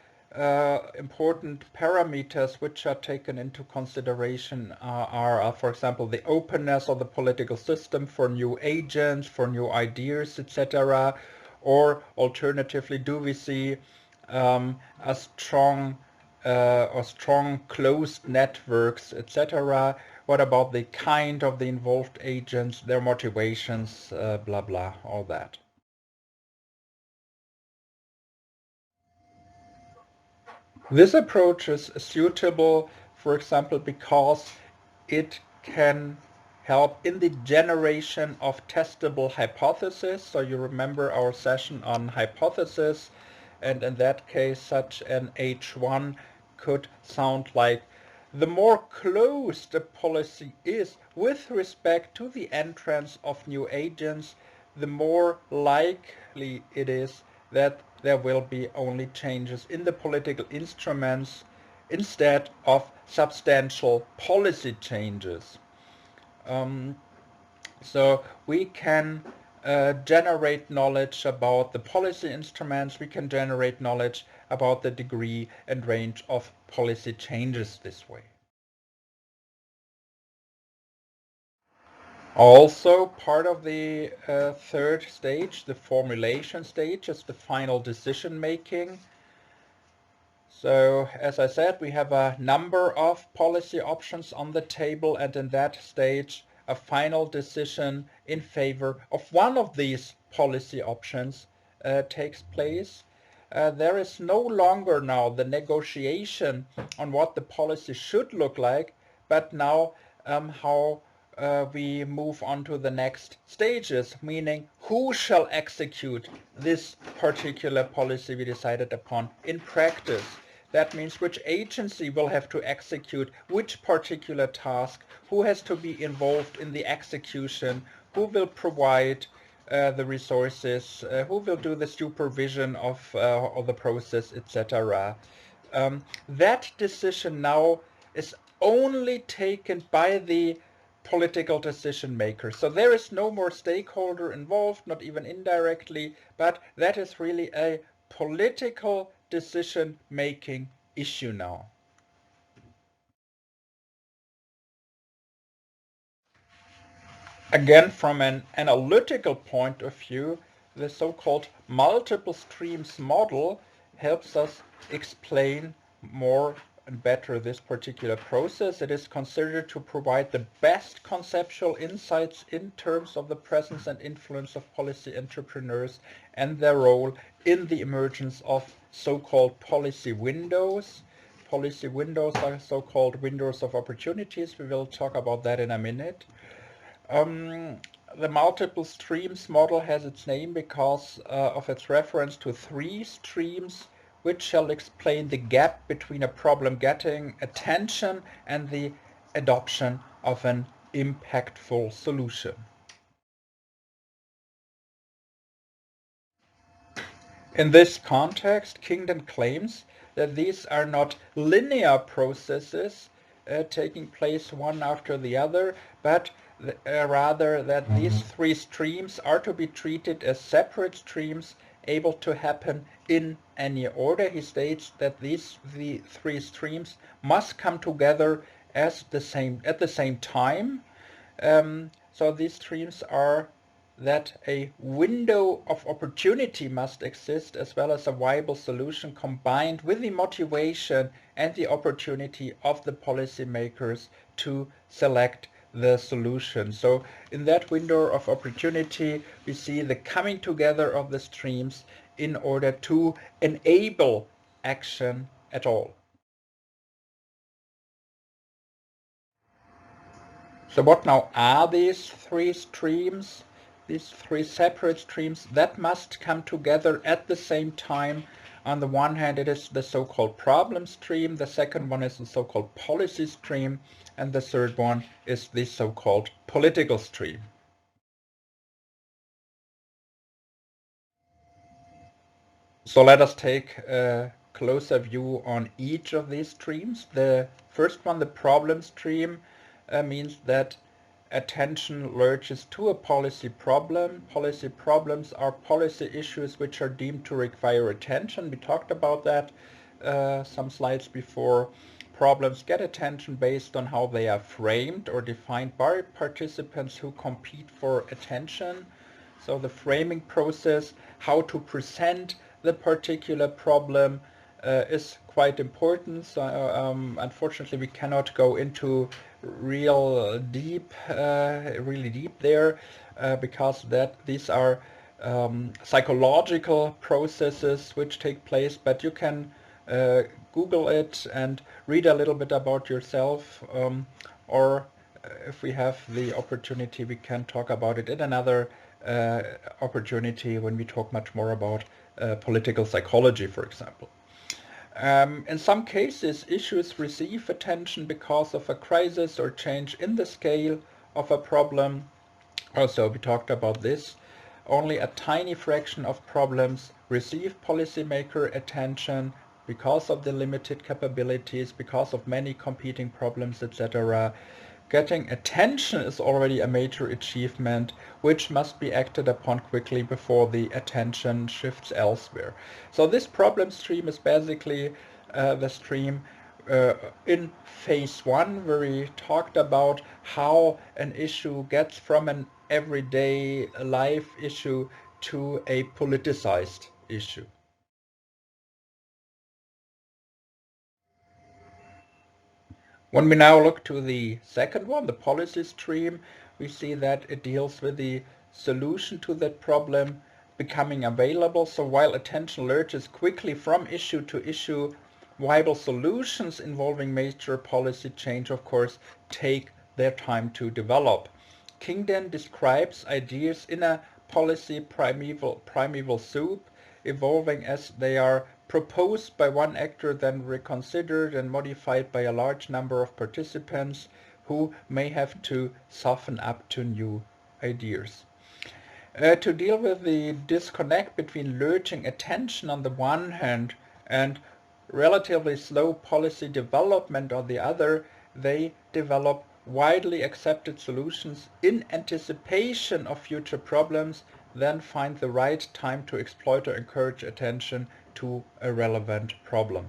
important parameters which are taken into consideration are, for example, the openness of the political system for new agents, for new ideas, etc. Or alternatively, do we see a strong closed networks, etc. What about the kind of the involved agents, their motivations, blah blah, all that. This approach is suitable, for example, because it can help in the generation of testable hypotheses. So you remember our session on hypothesis, and in that case such an H1 could sound like: the more closed a policy is with respect to the entrance of new agents, the more likely it is that there will be only changes in the political instruments instead of substantial policy changes. So we can generate knowledge about the policy instruments, we can generate knowledge about the degree and range of policy changes this way. Also, part of the third stage, the formulation stage, is the final decision making. So, as I said, we have a number of policy options on the table, and in that stage, a final decision in favor of one of these policy options takes place. There is no longer now the negotiation on what the policy should look like, but now how we move on to the next stages, meaning who shall execute this particular policy we decided upon in practice. That means which agency will have to execute which particular task, who has to be involved in the execution, who will provide the resources, who will do the supervision of the process, etc. That decision now is only taken by the political decision maker. So there is no more stakeholder involved, not even indirectly, but that is really a political decision making issue now. Again, from an analytical point of view, the so-called multiple streams model helps us explain more and better this particular process. It is considered to provide the best conceptual insights in terms of the presence and influence of policy entrepreneurs and their role in the emergence of so-called policy windows. Policy windows are so-called windows of opportunities. We will talk about that in a minute. The multiple streams model has its name because of its reference to three streams, which shall explain the gap between a problem getting attention and the adoption of an impactful solution. In this context, Kingdon claims that these are not linear processes taking place one after the other, but rather that these three streams are to be treated as separate streams able to happen in any order. He states that the three streams must come together at the same time. So these streams are that a window of opportunity must exist as well as a viable solution combined with the motivation and the opportunity of the policymakers to select the solution. So in that window of opportunity, we see the coming together of the streams in order to enable action at all. So what now are these three streams? These three separate streams that must come together at the same time. On the one hand, it is the so-called problem stream. The second one is the so-called policy stream. And the third one is the so-called political stream. So let us take a closer view on each of these streams. The first one, the problem stream, means that attention lurches to a policy problem. Policy problems are policy issues which are deemed to require attention. We talked about that some slides before. Problems get attention based on how they are framed or defined by participants who compete for attention. So the framing process, how to present the particular problem is quite important. So, unfortunately, we cannot go into really deep there because these are psychological processes which take place. But you can Google it and read a little bit about yourself, or if we have the opportunity, we can talk about it in another opportunity when we talk much more about political psychology, for example. In some cases, issues receive attention because of a crisis or change in the scale of a problem. Also, we talked about this. Only a tiny fraction of problems receive policymaker attention because of the limited capabilities, because of many competing problems, etc. Getting attention is already a major achievement which must be acted upon quickly before the attention shifts elsewhere. So this problem stream is basically the stream in phase one, where we talked about how an issue gets from an everyday life issue to a politicized issue. When we now look to the second one, the policy stream, we see that it deals with the solution to that problem becoming available. So while attention lurches quickly from issue to issue, viable solutions involving major policy change, of course, take their time to develop. Kingdon describes ideas in a policy primeval soup, evolving as they are proposed by one actor, then reconsidered and modified by a large number of participants who may have to soften up to new ideas. To deal with the disconnect between lurching attention on the one hand and relatively slow policy development on the other, they develop widely accepted solutions in anticipation of future problems, then find the right time to exploit or encourage attention to a relevant problem.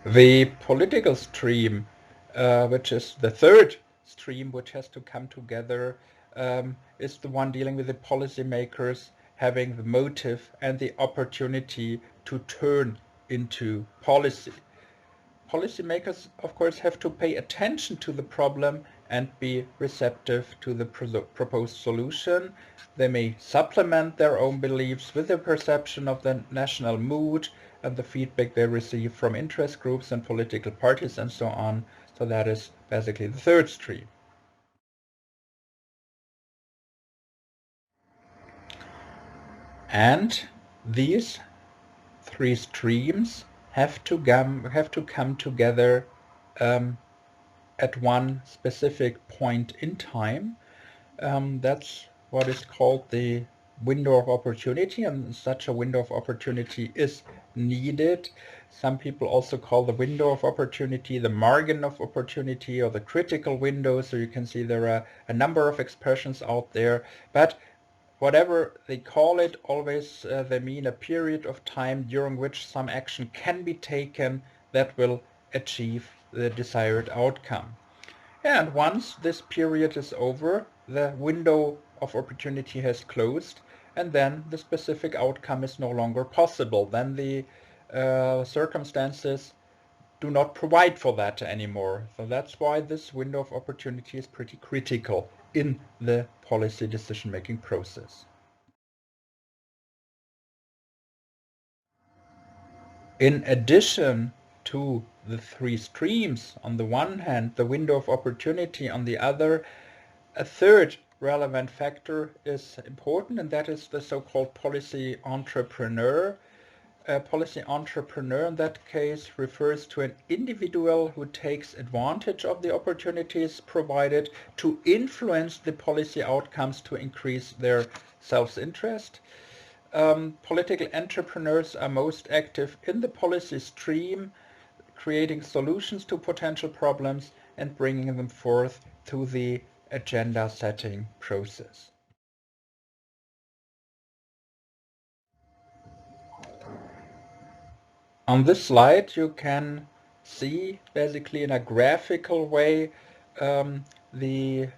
The political stream, which is the third stream which has to come together, is the one dealing with the policymakers having the motive and the opportunity to turn into policy. Policymakers, of course, have to pay attention to the problem and be receptive to the proposed solution. They may supplement their own beliefs with the perception of the national mood and the feedback they receive from interest groups and political parties and so on. So that is basically the third stream. And these three streams have to come together at one specific point in time. That's what is called the window of opportunity, and such a window of opportunity is needed. Some people also call the window of opportunity the margin of opportunity or the critical window. So you can see there are a number of expressions out there, but whatever they call it, always they mean a period of time during which some action can be taken that will achieve the desired outcome. And once this period is over, the window of opportunity has closed, and then the specific outcome is no longer possible. Then the circumstances do not provide for that anymore. So that's why this window of opportunity is pretty critical in the policy decision-making process. In addition to the three streams, on the one hand, the window of opportunity on the other, a third relevant factor is important, and that is the so-called policy entrepreneur. A policy entrepreneur in that case refers to an individual who takes advantage of the opportunities provided to influence the policy outcomes to increase their self-interest. Political entrepreneurs are most active in the policy stream, creating solutions to potential problems and bringing them forth to the agenda setting process. On this slide you can see basically in a graphical way the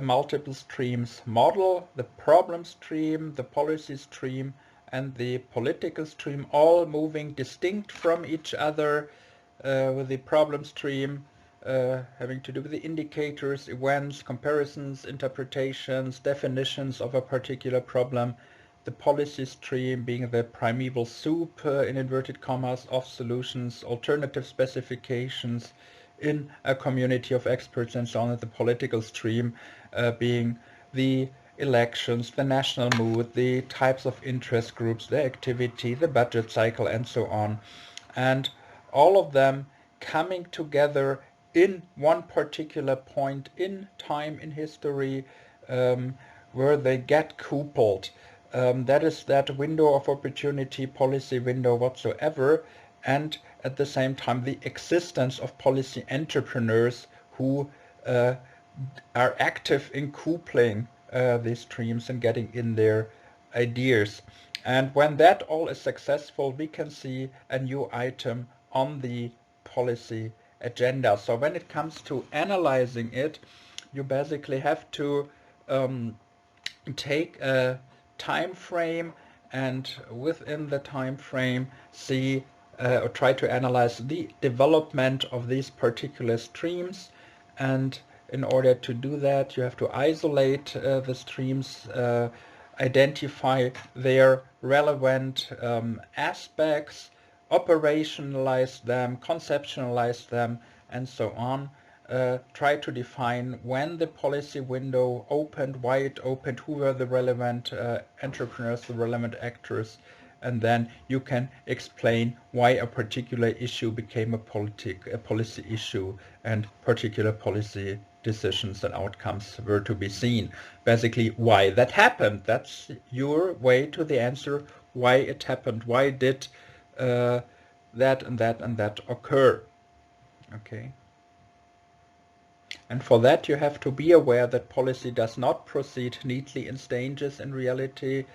multiple streams model, the problem stream, the policy stream, and the political stream, all moving distinct from each other, with the problem stream having to do with the indicators, events, comparisons, interpretations, definitions of a particular problem, the policy stream being the primeval soup, in inverted commas, of solutions, alternative specifications in a community of experts and so on, and the political stream being the elections, the national mood, the types of interest groups, the activity, the budget cycle, and so on. And all of them coming together in one particular point in time in history where they get coupled. That is that window of opportunity, policy window whatsoever, and at the same time the existence of policy entrepreneurs who are active in coupling these streams and getting in their ideas. And when that all is successful, we can see a new item on the policy agenda. So when it comes to analyzing it, you basically have to take a time frame and within the time frame see or try to analyze the development of these particular streams. And in order to do that, you have to isolate the streams, identify their relevant aspects, operationalize them, conceptualize them, and so on. Try to define when the policy window opened, why it opened, who were the relevant entrepreneurs, the relevant actors, and then you can explain why a particular issue became a policy issue and particular policy decisions and outcomes were to be seen. Basically, why that happened. That's your way to the answer, why it happened. Why did that and that and that occur? Okay. And for that you have to be aware that policy does not proceed neatly in stages in reality.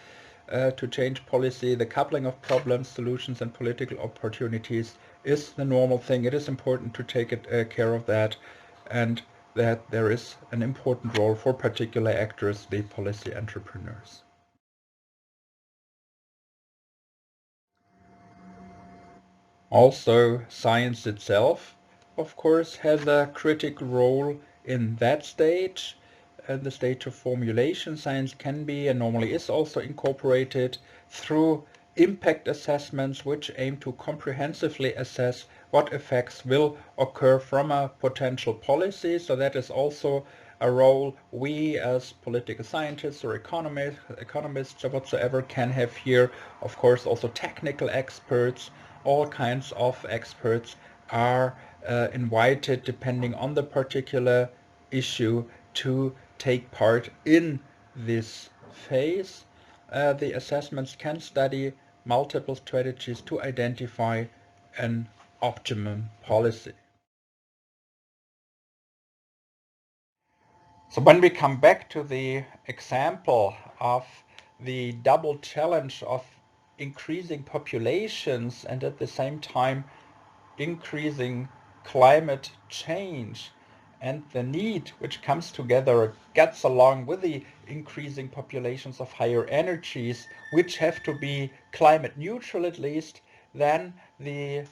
To change policy, the coupling of problems, solutions and political opportunities is the normal thing. It is important to take care of that, and that there is an important role for particular actors, the policy entrepreneurs. Also, science itself, of course, has a critical role in that stage. The stage of formulation, science can be and normally is also incorporated through impact assessments, which aim to comprehensively assess what effects will occur from a potential policy. So that is also a role we as political scientists or economists or whatsoever can have here. Of course, also technical experts, all kinds of experts are invited, depending on the particular issue, to take part in this phase. The assessments can study multiple strategies to identify an optimum policy. So when we come back to the example of the double challenge of increasing populations and at the same time increasing climate change, and the need which comes together gets along with the increasing populations of higher energies, which have to be climate neutral at least, then the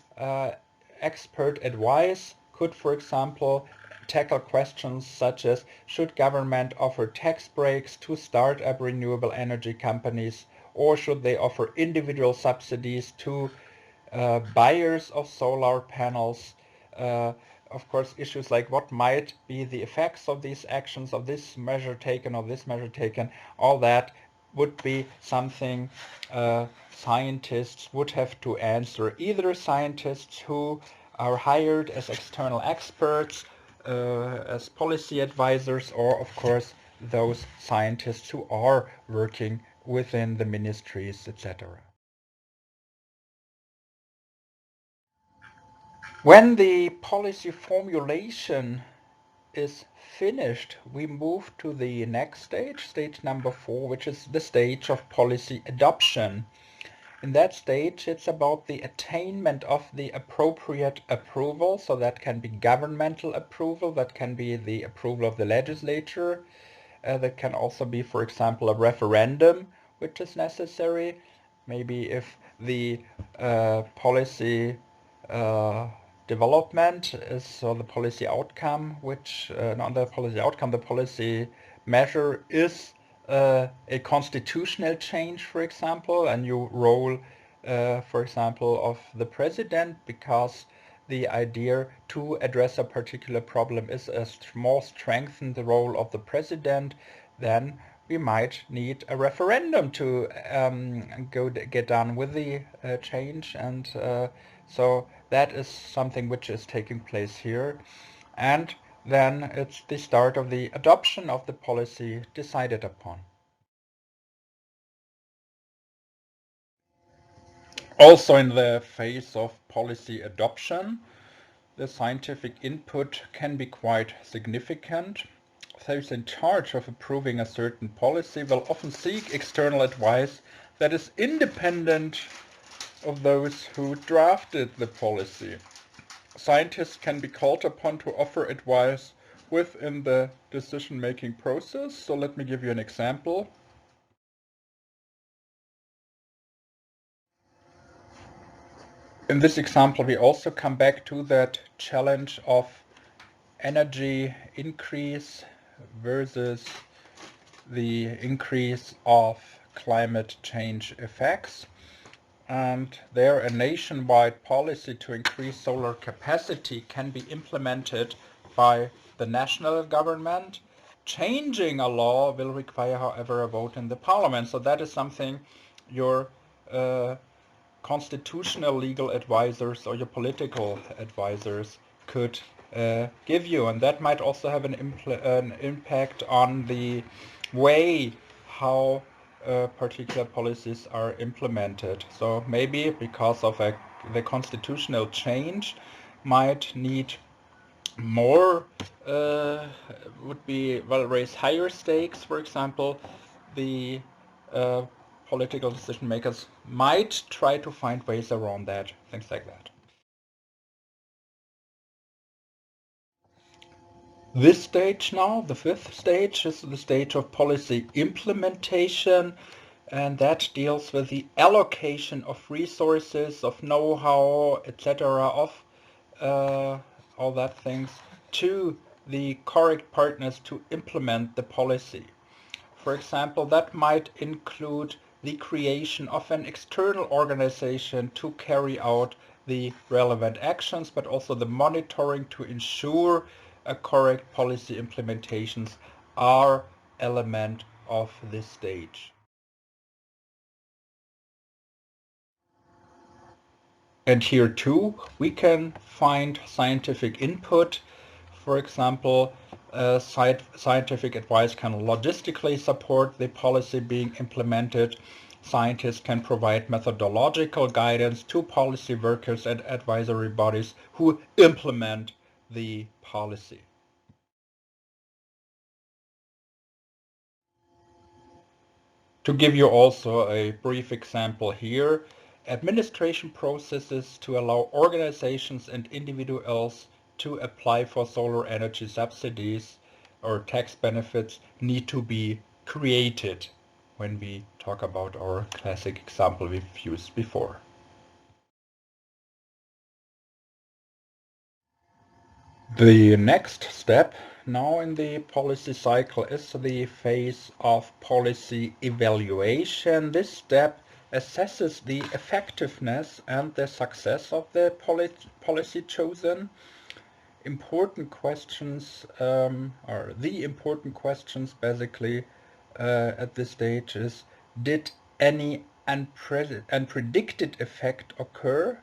expert advice could, for example, tackle questions such as, should government offer tax breaks to start-up renewable energy companies, or should they offer individual subsidies to buyers of solar panels? Of course, issues like what might be the effects of these actions, of this measure taken or this measure taken, all that would be something scientists would have to answer. Either scientists who are hired as external experts, as policy advisors, or of course those scientists who are working within the ministries, etc. When the policy formulation is finished, we move to the next stage, stage number 4, which is the stage of policy adoption. In that stage, it's about the attainment of the appropriate approval. So that can be governmental approval, that can be the approval of the legislature, that can also be, for example, a referendum, which is necessary. Maybe if the policy development is, so the policy outcome, which not the policy outcome, the policy measure is a constitutional change, for example, a new role, for example, of the president, because the idea to address a particular problem is a more strengthen the role of the president, then we might need a referendum to get done with the change, and so that is something which is taking place here. And then it's the start of the adoption of the policy decided upon. Also in the phase of policy adoption, the scientific input can be quite significant. Those in charge of approving a certain policy will often seek external advice that is independent of those who drafted the policy. Scientists can be called upon to offer advice within the decision-making process. So let me give you an example. In this example, we also come back to that challenge of energy increase versus the increase of climate change effects. And there a nationwide policy to increase solar capacity can be implemented by the national government. Changing a law will require, however, a vote in the parliament. So that is something your constitutional legal advisors or your political advisors could give you, and that might also have an impact on the way how particular policies are implemented. So maybe because of the constitutional change might need more, would be, well, raise higher stakes, for example. The political decision makers might try to find ways around that, things like that. This stage now, the fifth stage, is the stage of policy implementation, and that deals with the allocation of resources, of know-how, etc., of all that things to the correct partners to implement the policy. For example, that might include the creation of an external organization to carry out the relevant actions, but also the monitoring to ensure a correct policy implementations are element of this stage. And here too, we can find scientific input. For example, scientific advice can logistically support the policy being implemented. Scientists can provide methodological guidance to policy workers and advisory bodies who implement the policy. To give you also a brief example here, administration processes to allow organizations and individuals to apply for solar energy subsidies or tax benefits need to be created when we talk about our classic example we've used before. The next step now in the policy cycle is the phase of policy evaluation. This step assesses the effectiveness and the success of the policy chosen. Important questions, or the important questions basically at this stage is, did any unpredicted effect occur?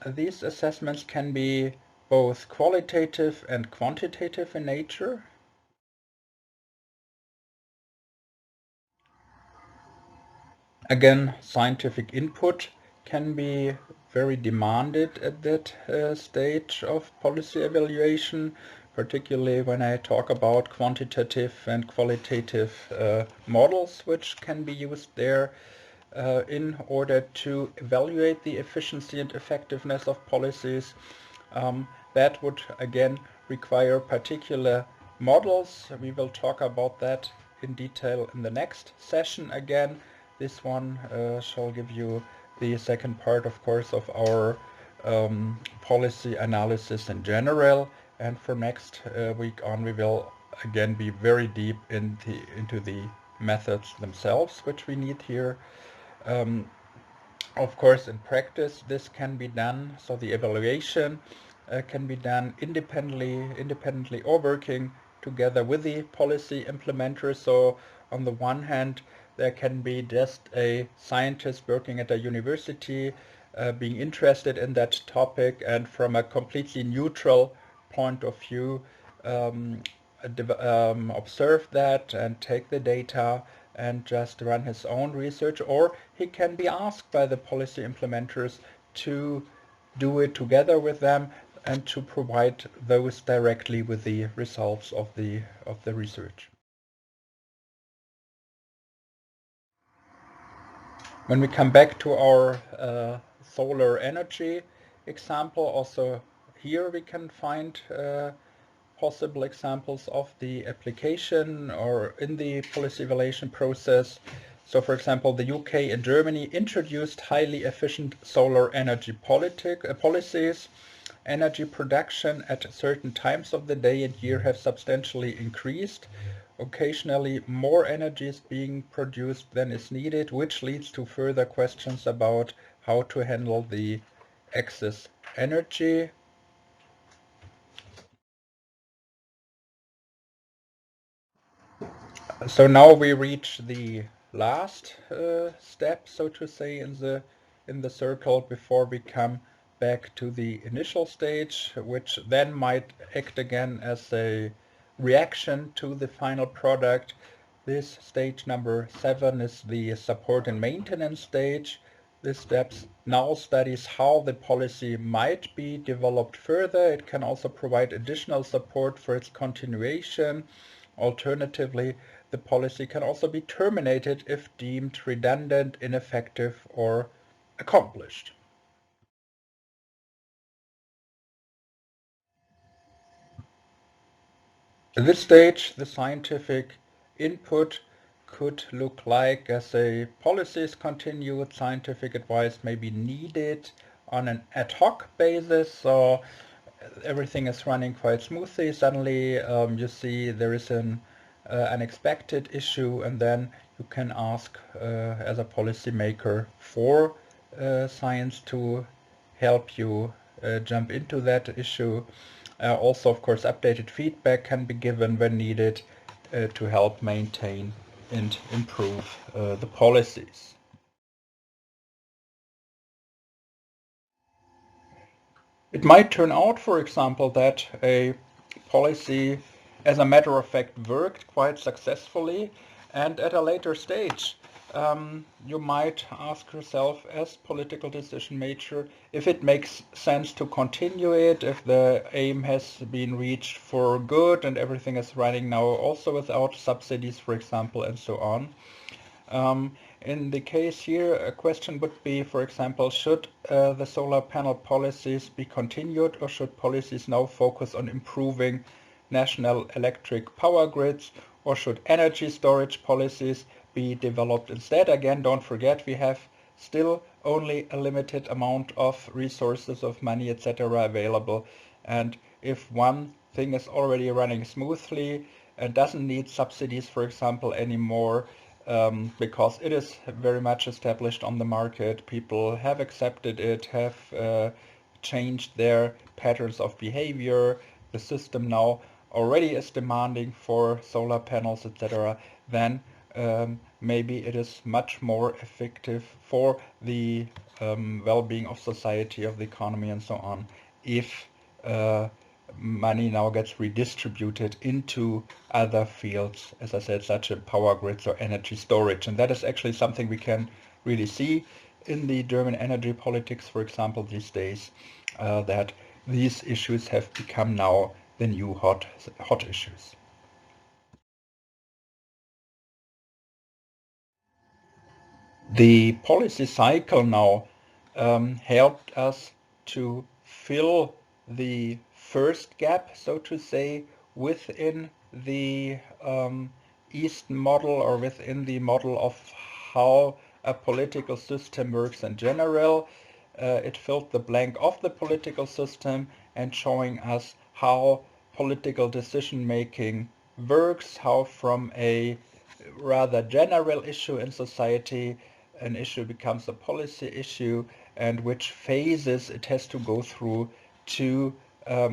These assessments can be both qualitative and quantitative in nature. Again, scientific input can be very demanded at that stage of policy evaluation, particularly when I talk about quantitative and qualitative models which can be used there in order to evaluate the efficiency and effectiveness of policies. That would again require particular models. We will talk about that in detail in the next session again. This one shall give you the second part, of course, of our policy analysis in general. And for next week on, we will again be very deep into the methods themselves, which we need here. Of course, in practice, this can be done, so the evaluation can be done independently or working together with the policy implementer. So on the one hand, there can be just a scientist working at a university being interested in that topic, and from a completely neutral point of view observe that and take the data and just run his own research, or he can be asked by the policy implementers to do it together with them and to provide those directly with the results of the research. When we come back to our solar energy example, also here we can find possible examples of the application or in the policy evaluation process. So for example, the UK and Germany introduced highly efficient solar energy policies. Energy production at certain times of the day and year have substantially increased. Occasionally more energy is being produced than is needed, which leads to further questions about how to handle the excess energy. So now we reach the last step, so to say, in the circle before we come back to the initial stage, which then might act again as a reaction to the final product. This stage number 7 is the support and maintenance stage. This steps now studies how the policy might be developed further. It can also provide additional support for its continuation. Alternatively, the policy can also be terminated if deemed redundant, ineffective, or accomplished. At this stage, the scientific input could look like as a policy is continued, scientific advice may be needed on an ad hoc basis, so everything is running quite smoothly. Suddenly you see there is an unexpected issue, and then you can ask as a policymaker for science to help you jump into that issue. Also, of course, updated feedback can be given when needed to help maintain and improve the policies. It might turn out, for example, that a policy, as a matter of fact, worked quite successfully, and at a later stage, you might ask yourself as political decision maker if it makes sense to continue it, if the aim has been reached for good and everything is running now also without subsidies, for example, and so on. In the case here, a question would be, for example, should the solar panel policies be continued, or should policies now focus on improving national electric power grids, or should energy storage policies be developed instead? Again, don't forget, we have still only a limited amount of resources, of money, etc. available, and if one thing is already running smoothly and doesn't need subsidies, for example, anymore, because it is very much established on the market. People have accepted it, have changed their patterns of behavior. The system now already is demanding for solar panels, etc. Then maybe it is much more effective for the well-being of society, of the economy, and so on, if money now gets redistributed into other fields, as I said, such as power grids or energy storage. And that is actually something we can really see in the German energy politics, for example, these days, that these issues have become now the new hot issues. The policy cycle now helped us to fill the first gap, so to say, within the East model, or within the model of how a political system works in general. It filled the blank of the political system and showing us how political decision making works, how from a rather general issue in society an issue becomes a policy issue, and which phases it has to go through to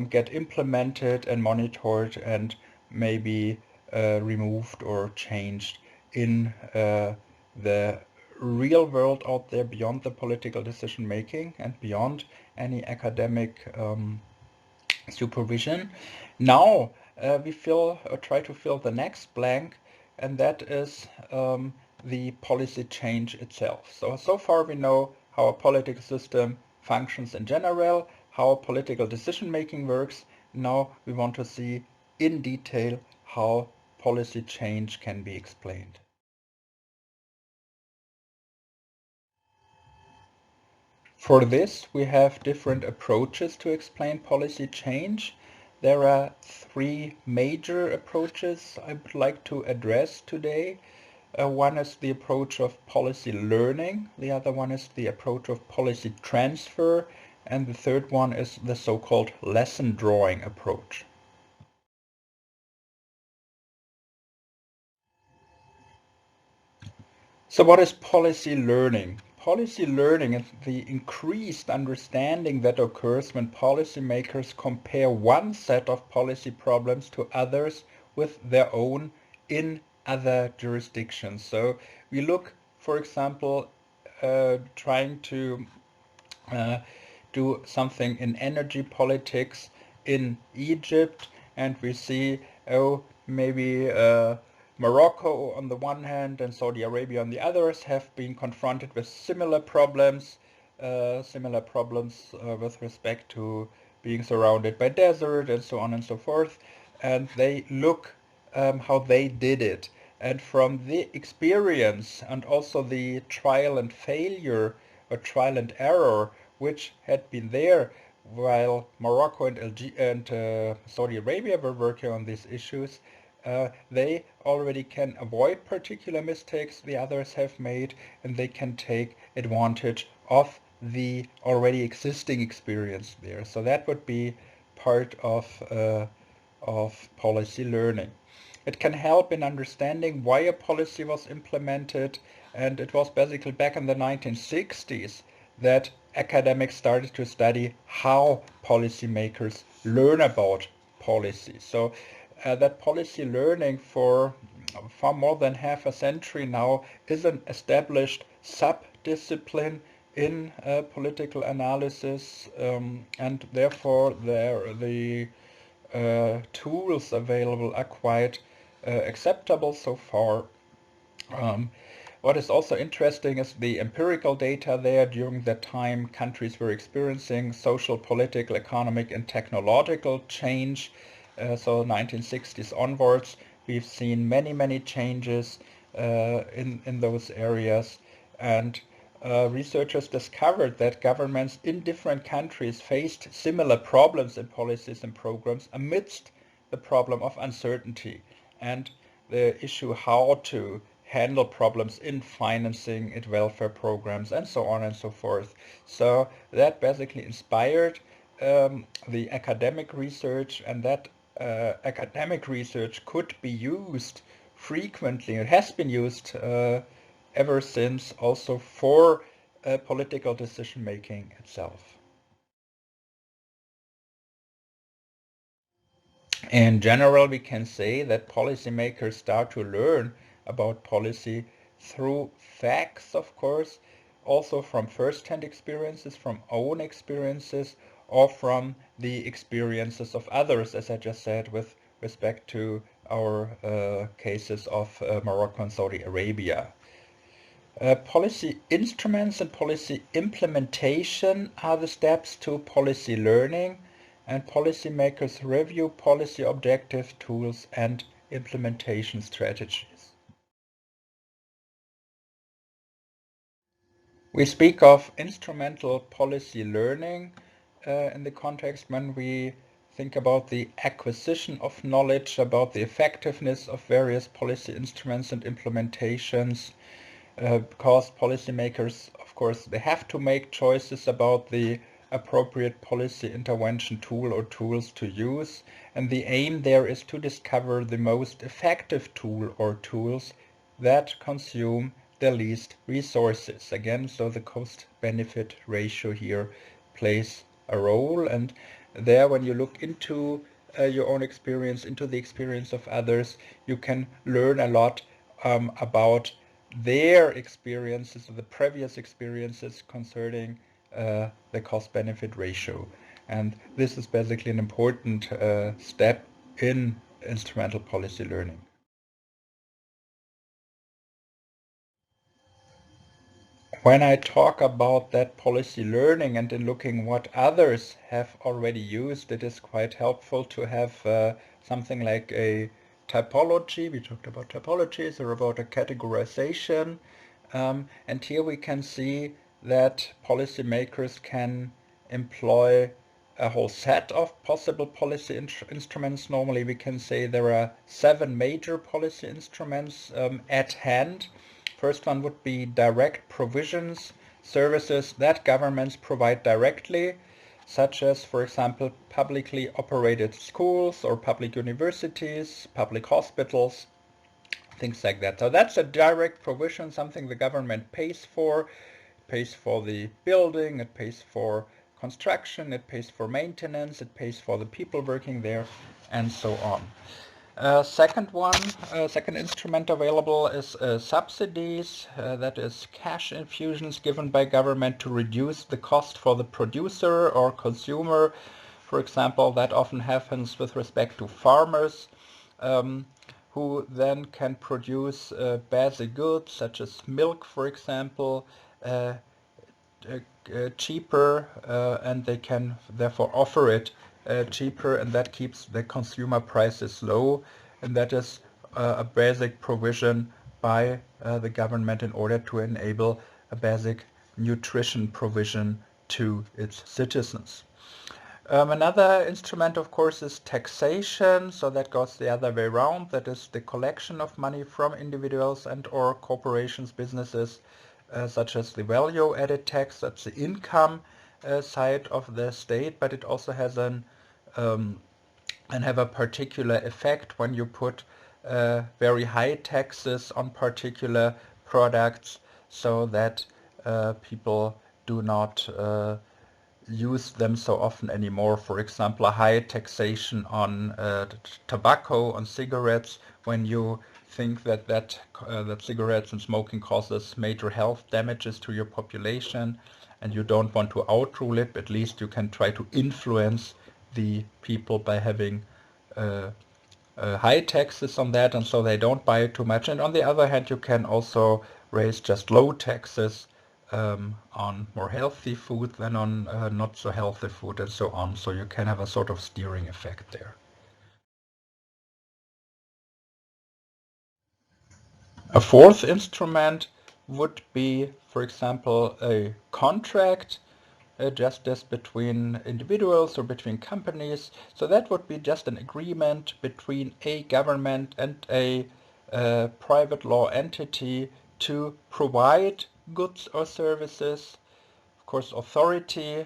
get implemented and monitored and maybe removed or changed in the real world out there, beyond the political decision making and beyond any academic supervision. Now we try to fill the next blank, and that is the policy change itself. So far we know how a political system functions in general, how political decision making works. Now we want to see in detail how policy change can be explained. For this, we have different approaches to explain policy change. There are three major approaches I would like to address today. One is the approach of policy learning, the other one is the approach of policy transfer, and the third one is the so-called lesson drawing approach. So what is policy learning? Policy learning is the increased understanding that occurs when policymakers compare one set of policy problems to others with their own in other jurisdictions. So we look, for example, trying to do something in energy politics in Egypt, and we see, oh, maybe Morocco on the one hand and Saudi Arabia on the others have been confronted with similar problems with respect to being surrounded by desert and so on and so forth, and they look how they did it. And from the experience and also the trial and failure or trial and error which had been there while Morocco and Saudi Arabia were working on these issues, they already can avoid particular mistakes the others have made, and they can take advantage of the already existing experience there. So that would be part of policy learning. It can help in understanding why a policy was implemented, and it was basically back in the 1960s that academics started to study how policymakers learn about policy. So that policy learning for far more than half a century now is an established sub-discipline in political analysis, and therefore the tools available are quite acceptable so far. What is also interesting is the empirical data there. During that time, countries were experiencing social, political, economic, and technological change. So 1960s onwards, we've seen many changes in those areas, and researchers discovered that governments in different countries faced similar problems in policies and programs amidst the problem of uncertainty and the issue how to handle problems in financing, in welfare programs, and so on and so forth. So that basically inspired the academic research, and that academic research could be used frequently. It has been used ever since also for political decision making itself. In general, we can say that policymakers start to learn about policy through facts, of course, also from first-hand experiences, from own experiences, or from the experiences of others, as I just said, with respect to our cases of Morocco and Saudi Arabia. Policy instruments and policy implementation are the steps to policy learning, and policymakers review policy objectives, tools, and implementation strategies. We speak of instrumental policy learning in the context when we think about the acquisition of knowledge about the effectiveness of various policy instruments and implementations. Because policymakers, of course, they have to make choices about the appropriate policy intervention tool or tools to use, and the aim there is to discover the most effective tool or tools that consume the least resources. Again, so the cost-benefit ratio here plays a role, and there when you look into your own experience, into the experience of others, you can learn a lot about their experiences, the previous experiences concerning the cost-benefit ratio. And this is basically an important step in instrumental policy learning. When I talk about that policy learning and in looking what others have already used, it is quite helpful to have something like a typology. We talked about typologies or about a categorization. And here we can see that policymakers can employ a whole set of possible policy instruments. Normally we can say there are 7 major policy instruments at hand. First one would be direct provisions, services that governments provide directly, such as, for example, publicly operated schools or public universities, public hospitals, things like that. So that's a direct provision, something the government pays for the building, it pays for construction, it pays for maintenance, it pays for the people working there, and so on. Second instrument available is subsidies, that is cash infusions given by government to reduce the cost for the producer or consumer. For example, that often happens with respect to farmers who then can produce basic goods such as milk, for example, cheaper, and they can therefore offer it cheaper, and that keeps the consumer prices low, and that is a basic provision by the government in order to enable a basic nutrition provision to its citizens. Another instrument, of course, is taxation, so that goes the other way around. That is the collection of money from individuals and or corporations, businesses, such as the value-added tax. That's the income side of the state, but it also has and have a particular effect when you put very high taxes on particular products, so that people do not use them so often anymore. For example, a high taxation on tobacco, on cigarettes, when you think that cigarettes and smoking causes major health damages to your population, and you don't want to outrule it, at least you can try to influence the people by having high taxes on that, and so they don't buy it too much. And on the other hand, you can also raise just low taxes on more healthy food than on not so healthy food, and so on. So you can have a sort of steering effect there. A fourth instrument would be, for example, a contract, just as between individuals or between companies. So that would be just an agreement between a government and a private law entity to provide goods or services. Of course, authority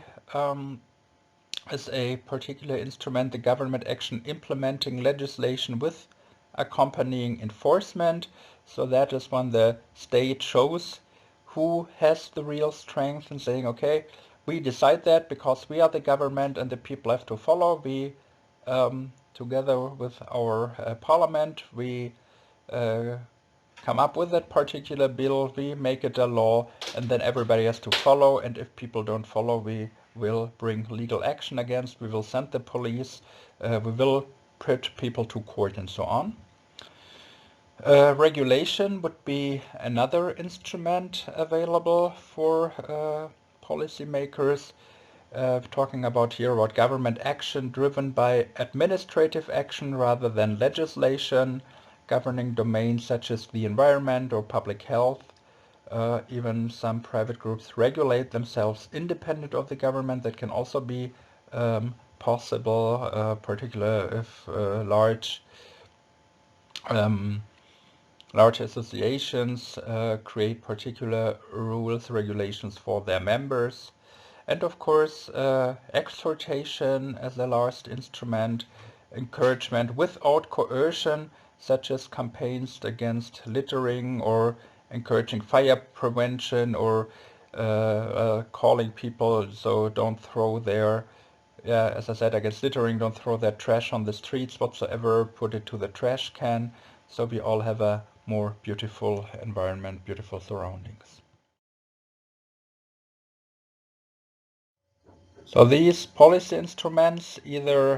is a particular instrument, the government action implementing legislation with accompanying enforcement. So that is when the state shows who has the real strength in saying, okay, we decide that because we are the government and the people have to follow. We, together with our parliament, we come up with that particular bill, we make it a law, and then everybody has to follow, and if people don't follow, we will bring legal action against, we will send the police, we will put people to court, and so on. Regulation would be another instrument available for policymakers. Talking about here about government action driven by administrative action rather than legislation, governing domains such as the environment or public health. Even some private groups regulate themselves independent of the government. That can also be possible, particularly if large associations create particular rules, regulations for their members. And of course, exhortation as a last instrument, encouragement without coercion, such as campaigns against littering or encouraging fire prevention, or calling people so don't throw their, as I said, against littering, don't throw their trash on the streets whatsoever, put it to the trash can, so we all have a more beautiful environment, beautiful surroundings. So these policy instruments, either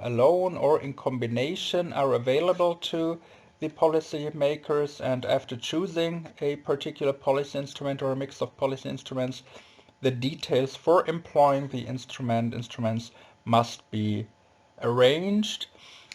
alone or in combination, are available to the policy makers, and after choosing a particular policy instrument or a mix of policy instruments, the details for employing the instruments must be arranged.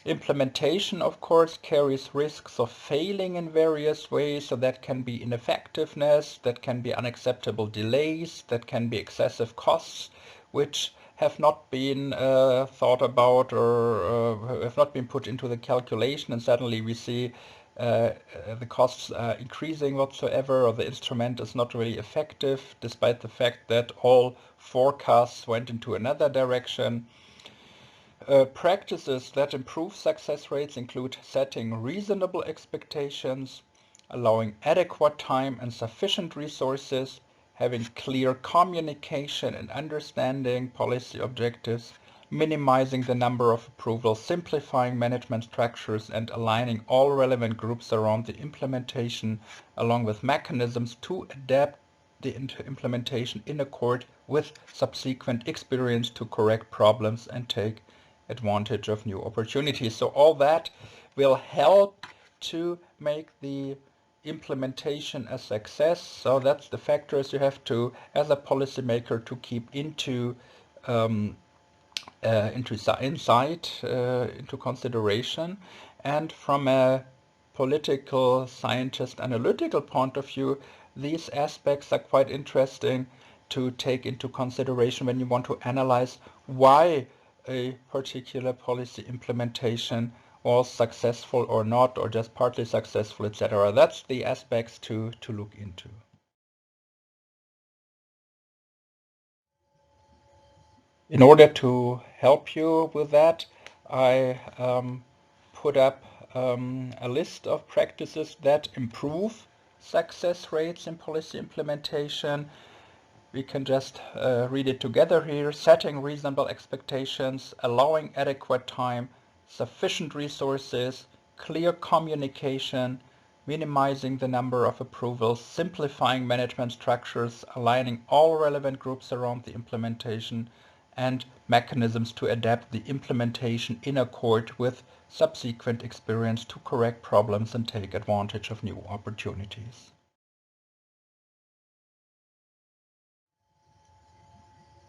Implementation, of course, carries risks of failing in various ways, so that can be ineffectiveness, that can be unacceptable delays, that can be excessive costs, which have not been thought about or have not been put into the calculation, and suddenly we see the costs are increasing whatsoever, or the instrument is not really effective, despite the fact that all forecasts went into another direction. Practices that improve success rates include setting reasonable expectations, allowing adequate time and sufficient resources, having clear communication and understanding policy objectives, minimizing the number of approvals, simplifying management structures, and aligning all relevant groups around the implementation, along with mechanisms to adapt the implementation in accord with subsequent experience to correct problems and take advantage of new opportunities. So all that will help to make the implementation a success. So that's the factors you have to, as a policymaker, to keep into insight, into consideration. And from a political scientist analytical point of view, these aspects are quite interesting to take into consideration when you want to analyze why a particular policy implementation was successful or not, or just partly successful, etc. That's the aspects to look into. In order to help you with that, I put up a list of practices that improve success rates in policy implementation. We can just read it together here. Setting reasonable expectations, allowing adequate time, sufficient resources, clear communication, minimizing the number of approvals, simplifying management structures, aligning all relevant groups around the implementation, and mechanisms to adapt the implementation in accord with subsequent experience to correct problems and take advantage of new opportunities.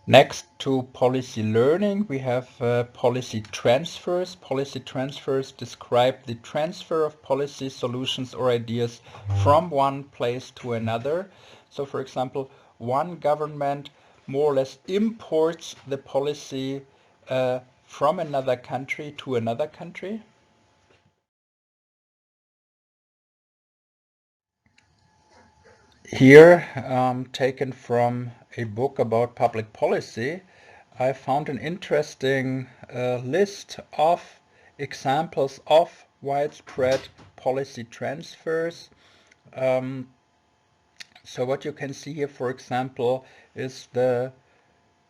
Next to policy learning, we have policy transfers. Policy transfers describe the transfer of policy solutions or ideas from one place to another. So, for example, one government more or less imports the policy from another country to another country. Here, taken from a book about public policy, I found an interesting list of examples of widespread policy transfers. So what you can see here, for example, is the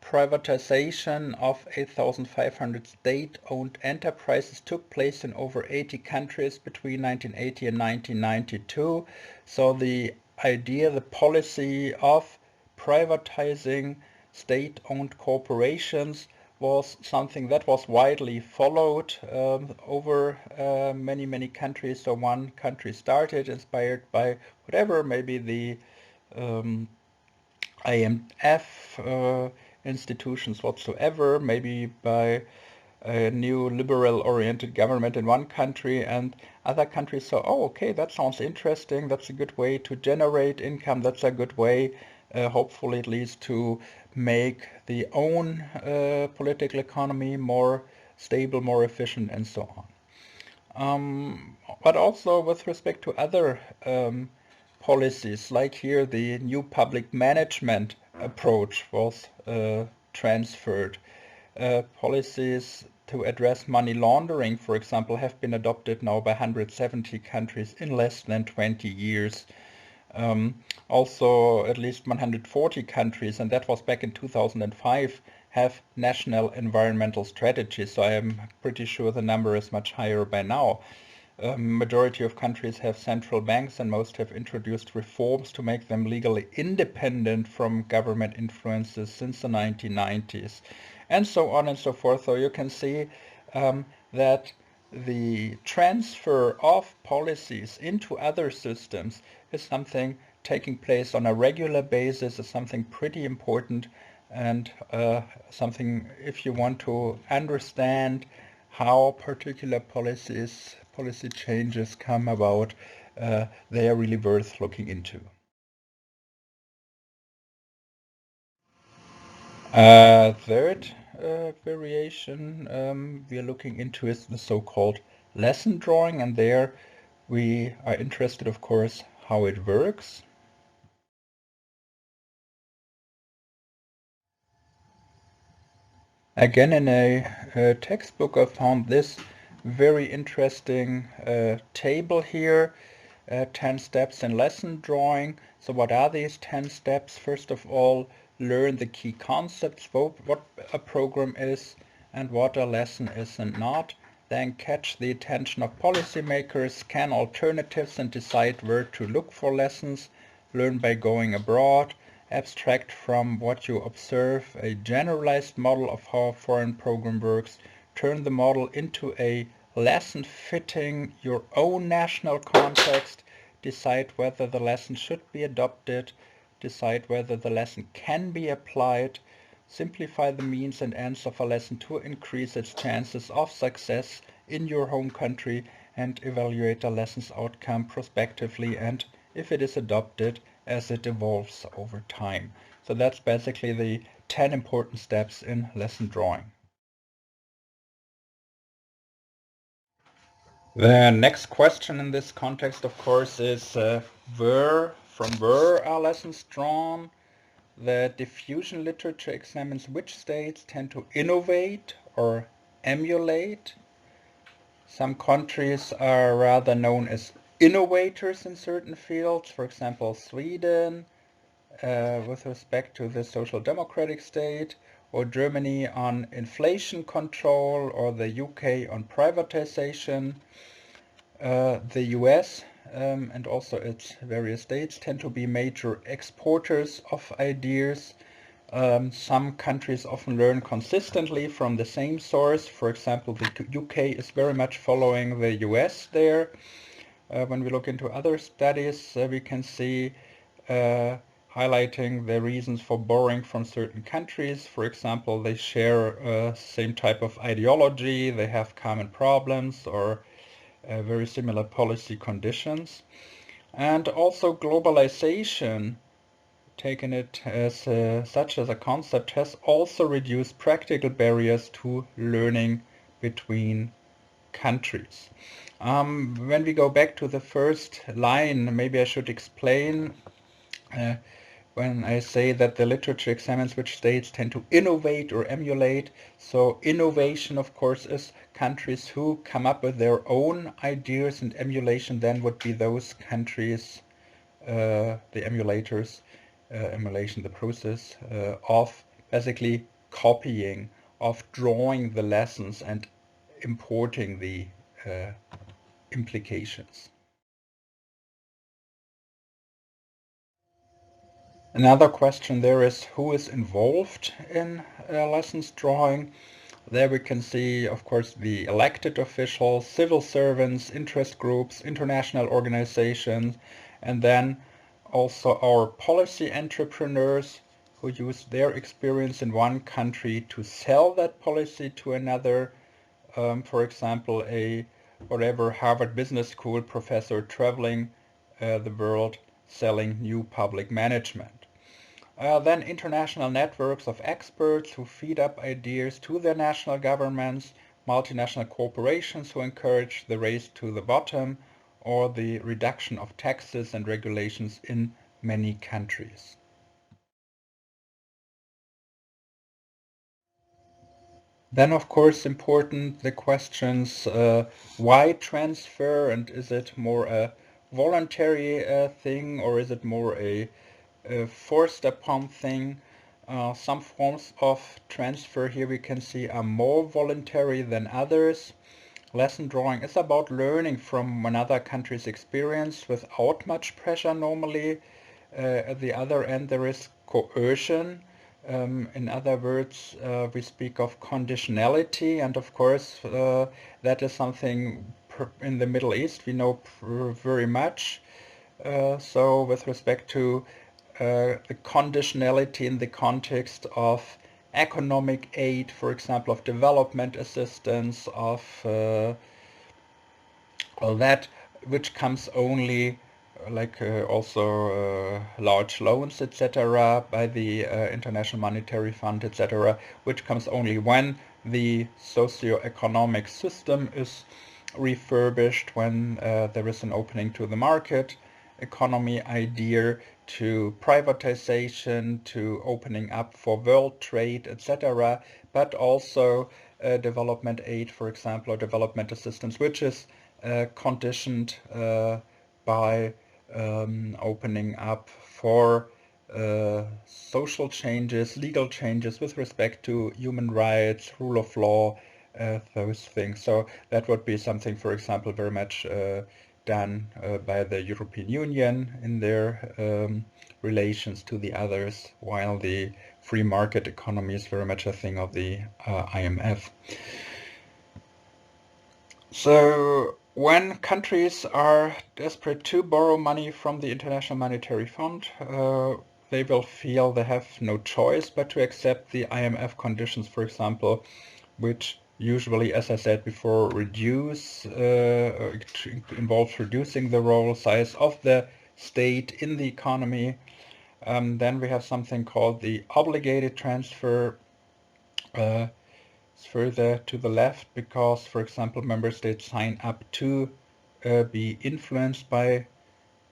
privatization of 8,500 state-owned enterprises took place in over 80 countries between 1980 and 1992. So the idea, the policy of privatizing state-owned corporations was something that was widely followed over many countries. So one country started, inspired by whatever, maybe the IMF institutions whatsoever, maybe by a new liberal oriented government in one country, and other countries saw, oh, okay, that sounds interesting, that's a good way to generate income, that's a good way, hopefully at least, to make the own political economy more stable, more efficient, and so on. But also with respect to other policies, like here the new public management approach was transferred. Policies to address money laundering, for example, have been adopted now by 170 countries in less than 20 years. Also, at least 140 countries, and that was back in 2005, have national environmental strategies. So I am pretty sure the number is much higher by now. Majority of countries have central banks, and most have introduced reforms to make them legally independent from government influences since the 1990s, and so on and so forth. So you can see that the transfer of policies into other systems is something taking place on a regular basis, is something pretty important, and something, if you want to understand how particular policy changes come about, they are really worth looking into. Third variation we are looking into is the so-called lesson drawing, and there we are interested, of course, how it works. Again, in a textbook, I found this very interesting table here, 10 steps in lesson drawing. So what are these 10 steps? First of all, learn the key concepts, what a program is, and what a lesson is and not, then catch the attention of policymakers, scan alternatives and decide where to look for lessons, learn by going abroad, abstract from what you observe a generalized model of how a foreign program works, turn the model into a lesson fitting your own national context, decide whether the lesson should be adopted, decide whether the lesson can be applied, simplify the means and ends of a lesson to increase its chances of success in your home country, and evaluate a lesson's outcome prospectively and, if it is adopted, as it evolves over time. So that's basically the 10 important steps in lesson drawing. The next question in this context, of course, is from where are lessons drawn? The diffusion literature examines which states tend to innovate or emulate. Some countries are rather known as innovators in certain fields, for example, Sweden with respect to the social democratic state, or Germany on inflation control, or the UK on privatization. The US and also its various states tend to be major exporters of ideas. Some countries often learn consistently from the same source. For example, the UK is very much following the US there. When we look into other studies, we can see highlighting the reasons for borrowing from certain countries. For example, they share same type of ideology, they have common problems, or very similar policy conditions. And also globalization, taking it as such as a concept, has also reduced practical barriers to learning between countries. When we go back to the first line, maybe I should explain when I say that the literature examines which states tend to innovate or emulate. So innovation, of course, is countries who come up with their own ideas, and emulation then would be those countries, the emulators, emulation, the process of basically copying, of drawing the lessons and importing the implications. Another question there is who is involved in lessons drawing. There we can see, of course, the elected officials, civil servants, interest groups, international organizations, and then also our policy entrepreneurs who use their experience in one country to sell that policy to another. For example, a whatever Harvard Business School professor traveling the world selling new public management. Then international networks of experts who feed up ideas to their national governments, multinational corporations who encourage the race to the bottom, or the reduction of taxes and regulations in many countries. Then, of course, important the questions why transfer, and is it more a voluntary thing, or is it more a forced upon thing? Some forms of transfer here we can see are more voluntary than others. Lesson drawing is about learning from another country's experience without much pressure normally. At the other end there is coercion. In other words, we speak of conditionality, and of course that is something in the Middle East we know very much. So with respect to the conditionality in the context of economic aid, for example, of development assistance, of well, that which comes only like also large loans, etc., by the International Monetary Fund, etc., which comes only when the socio-economic system is refurbished, when there is an opening to the market economy idea, to privatization, to opening up for world trade, etc., but also development aid, for example, or development assistance, which is conditioned by opening up for social changes, legal changes with respect to human rights, rule of law, those things. So that would be something, for example, very much done by the European Union in their relations to the others, while the free market economy is very much a thing of the IMF. So when countries are desperate to borrow money from the International Monetary Fund, they will feel they have no choice but to accept the IMF conditions, for example, which usually, as I said before, involves reducing the role size of the state in the economy. Then we have something called the obligated transfer. It's further to the left because, for example, member states sign up to be influenced by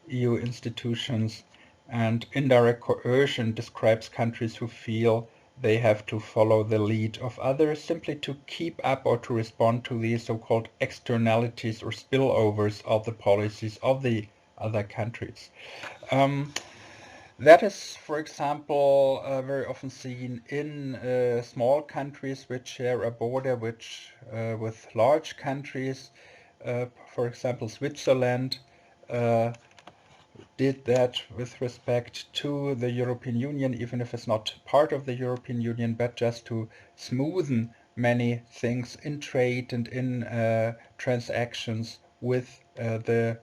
EU institutions, and indirect coercion describes countries who feel they have to follow the lead of others simply to keep up or to respond to the so-called externalities or spillovers of the policies of the other countries. That is, for example, very often seen in small countries which share a border with large countries. For example, Switzerland did that with respect to the European Union, even if it's not part of the European Union, but just to smoothen many things in trade and in transactions with the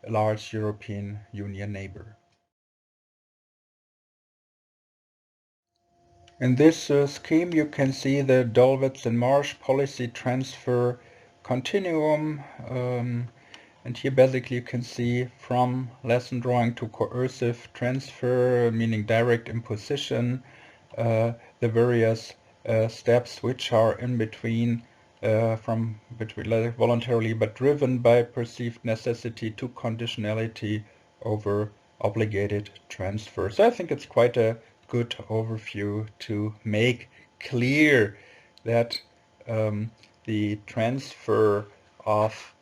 large European Union neighbor. In this scheme, you can see the Dulwich and Marsh policy transfer continuum. And here basically you can see from lesson drawing to coercive transfer, meaning direct imposition, the various steps which are in between, voluntarily but driven by perceived necessity to conditionality over obligated transfer. So I think it's quite a good overview to make clear that the transfer of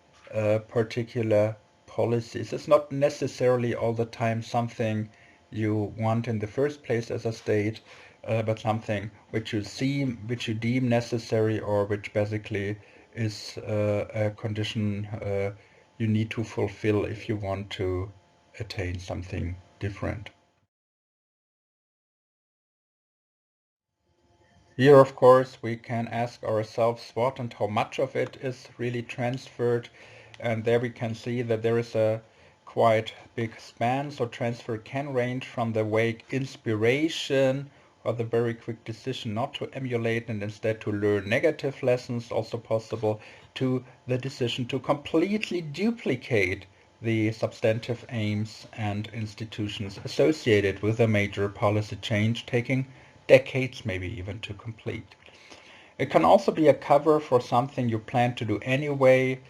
particular policies is not necessarily all the time something you want in the first place as a state, but something which you deem necessary, or which basically is a condition you need to fulfill if you want to attain something different. Here, of course, we can ask ourselves what and how much of it is really transferred, and there we can see that there is a quite big span. So transfer can range from the vague inspiration or the very quick decision not to emulate and instead to learn negative lessons, also possible, to the decision to completely duplicate the substantive aims and institutions associated with a major policy change, taking decades maybe even to complete. It can also be a cover for something you plan to do anyway,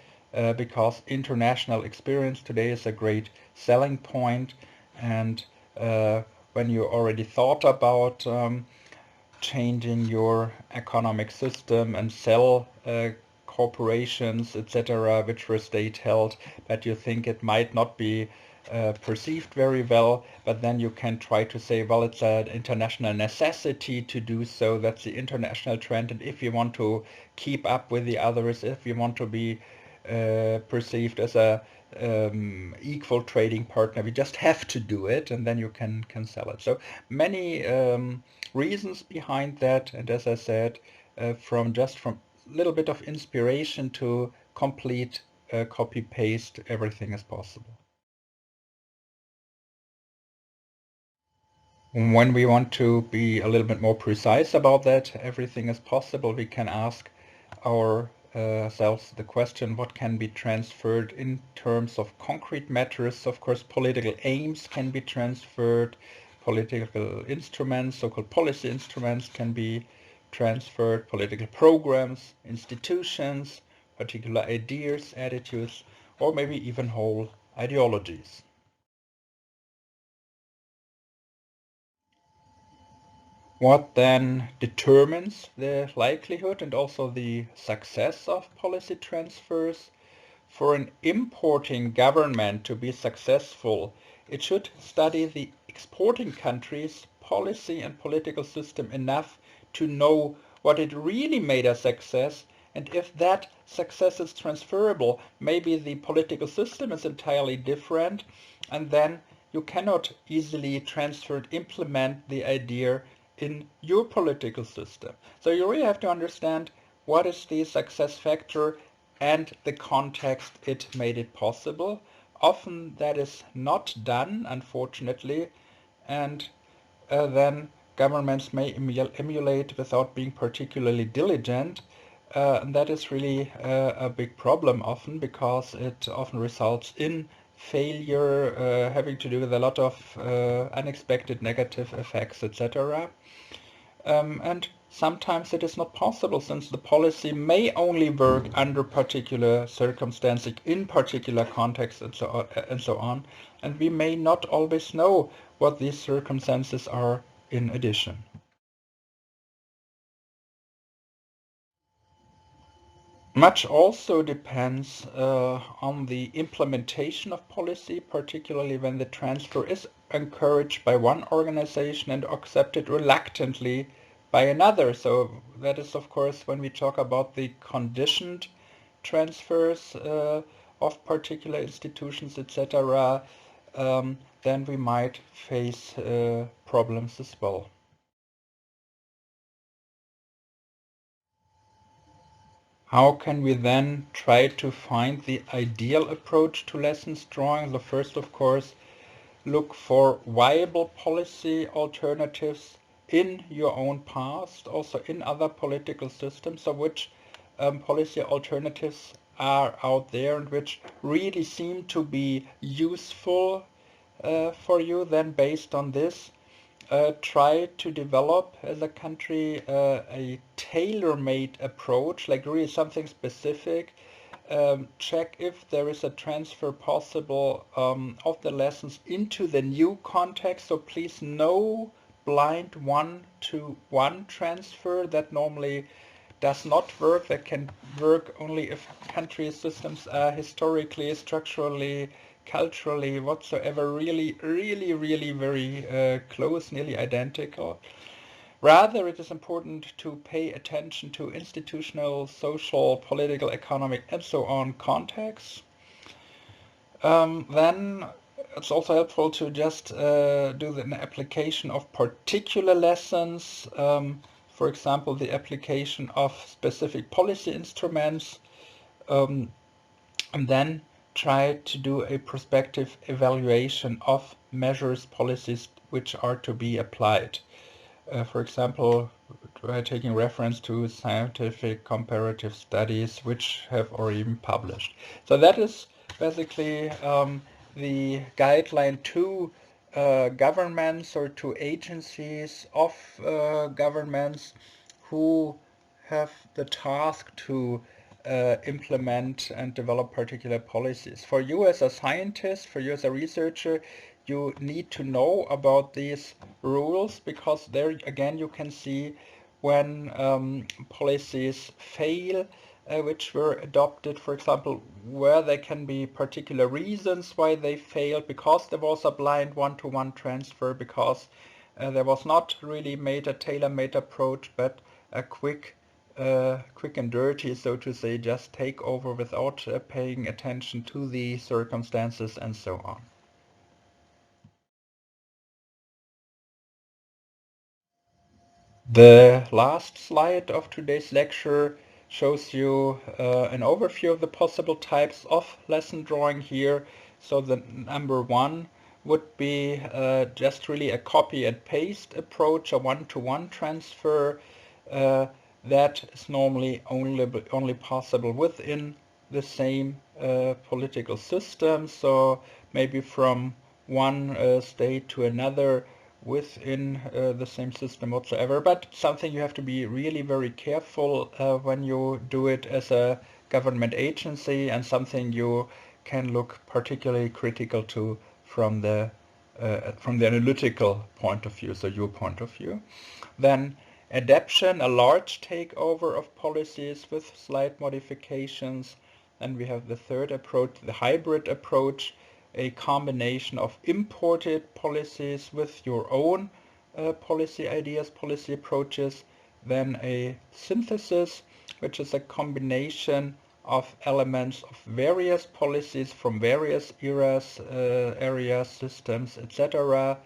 because international experience today is a great selling point, and when you already thought about changing your economic system and sell corporations, etc., which were state-held, but you think it might not be perceived very well, but then you can try to say, well, it's an international necessity to do so. That's the international trend, and if you want to keep up with the others, if you want to be perceived as a equal trading partner, we just have to do it, and then you can sell it. So many reasons behind that, and as I said, from a little bit of inspiration to complete copy paste, everything is possible. When we want to be a little bit more precise about that, everything is possible, we can ask ourselves the question, what can be transferred in terms of concrete matters? Of course, political aims can be transferred, political instruments, so-called policy instruments, can be transferred, political programs, institutions, particular ideas, attitudes, or maybe even whole ideologies. What then determines the likelihood and also the success of policy transfers? For an importing government to be successful, it should study the exporting countries policy and political system enough to know what it really made a success, and if that success is transferable, maybe the political system is entirely different, and then you cannot easily transfer and implement the idea in your political system. So you really have to understand what is the success factor and the context it made it possible. Often that is not done, unfortunately, and then governments may emulate without being particularly diligent. And that is really a big problem often, because it often results in failure, having to do with a lot of unexpected negative effects, etc. And sometimes it is not possible, since the policy may only work under particular circumstances, in particular contexts, and so on. And we may not always know what these circumstances are in addition. Much also depends on the implementation of policy, particularly when the transfer is encouraged by one organization and accepted reluctantly by another. So that is, of course, when we talk about the conditioned transfers of particular institutions, etc., then we might face problems as well. How can we then try to find the ideal approach to lessons drawing? The first, of course, look for viable policy alternatives in your own past, also in other political systems, so which policy alternatives are out there and which really seem to be useful for you. Then based on this, try to develop as a country a tailor-made approach, like really something specific. Check if there is a transfer possible of the lessons into the new context. So please, no blind one-to-one transfer. That normally does not work. That can work only if country systems are historically, structurally, culturally, whatsoever, really very close, nearly identical. Rather, it is important to pay attention to institutional, social, political, economic, and so on contexts. Then it's also helpful to just do an application of particular lessons. For example, the application of specific policy instruments, and then try to do a prospective evaluation of measures, policies which are to be applied. For example, by taking reference to scientific comparative studies which have already been published. So that is basically the guideline to governments or to agencies of governments who have the task to implement and develop particular policies. For you as a scientist, for you as a researcher, you need to know about these rules, because there again you can see when policies fail, which were adopted, for example, where there can be particular reasons why they failed, because there was a blind one-to-one transfer, because there was not really made a tailor-made approach, but a quick and dirty, so to say, just take over without paying attention to the circumstances and so on. The last slide of today's lecture shows you an overview of the possible types of lesson drawing here. So the number one would be just really a copy and paste approach, a one-to-one transfer. That is normally only possible within the same political system. So maybe from one state to another within the same system whatsoever, but something you have to be really very careful when you do it as a government agency, and something you can look particularly critical to from the analytical point of view, so your point of view. Then adaptation, a large takeover of policies with slight modifications. And we have the third approach, the hybrid approach, a combination of imported policies with your own policy ideas, policy approaches, then a synthesis, which is a combination of elements of various policies from various eras, areas, systems, etc.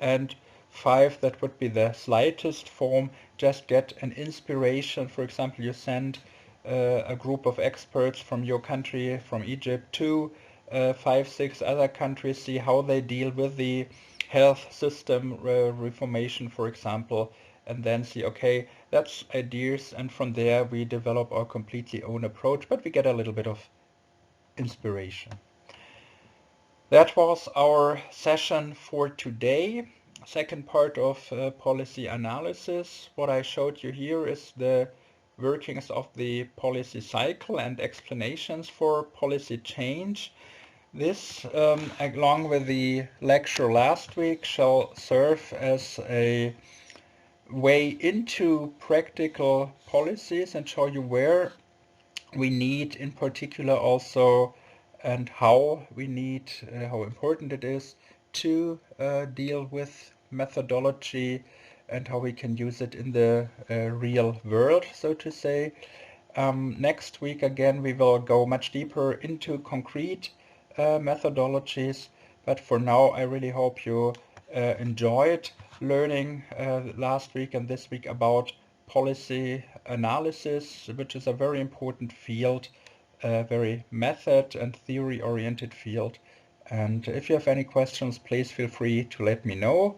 And 5, that would be the slightest form, just get an inspiration. For example, you send a group of experts from your country, from Egypt, to 5, 6 other countries, see how they deal with the health system reformation, for example, and then see, okay, that's ideas, and from there we develop our completely own approach, but we get a little bit of inspiration. That was our session for today. Second part of policy analysis. What I showed you here is the workings of the policy cycle and explanations for policy change. This, along with the lecture last week, shall serve as a way into practical policies and show you where we need, in particular also, and how we need, how important it is to deal with methodology and how we can use it in the real world, so to say. Next week again we will go much deeper into concrete methodologies, but for now I really hope you enjoyed learning last week and this week about policy analysis, which is a very important field, a very method and theory oriented field. And if you have any questions, please feel free to let me know.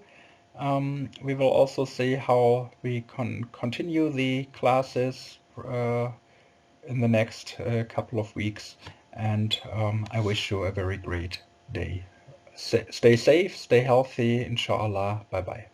We will also see how we can continue the classes in the next couple of weeks, and I wish you a very great day. Stay safe, stay healthy, inshallah. Bye bye.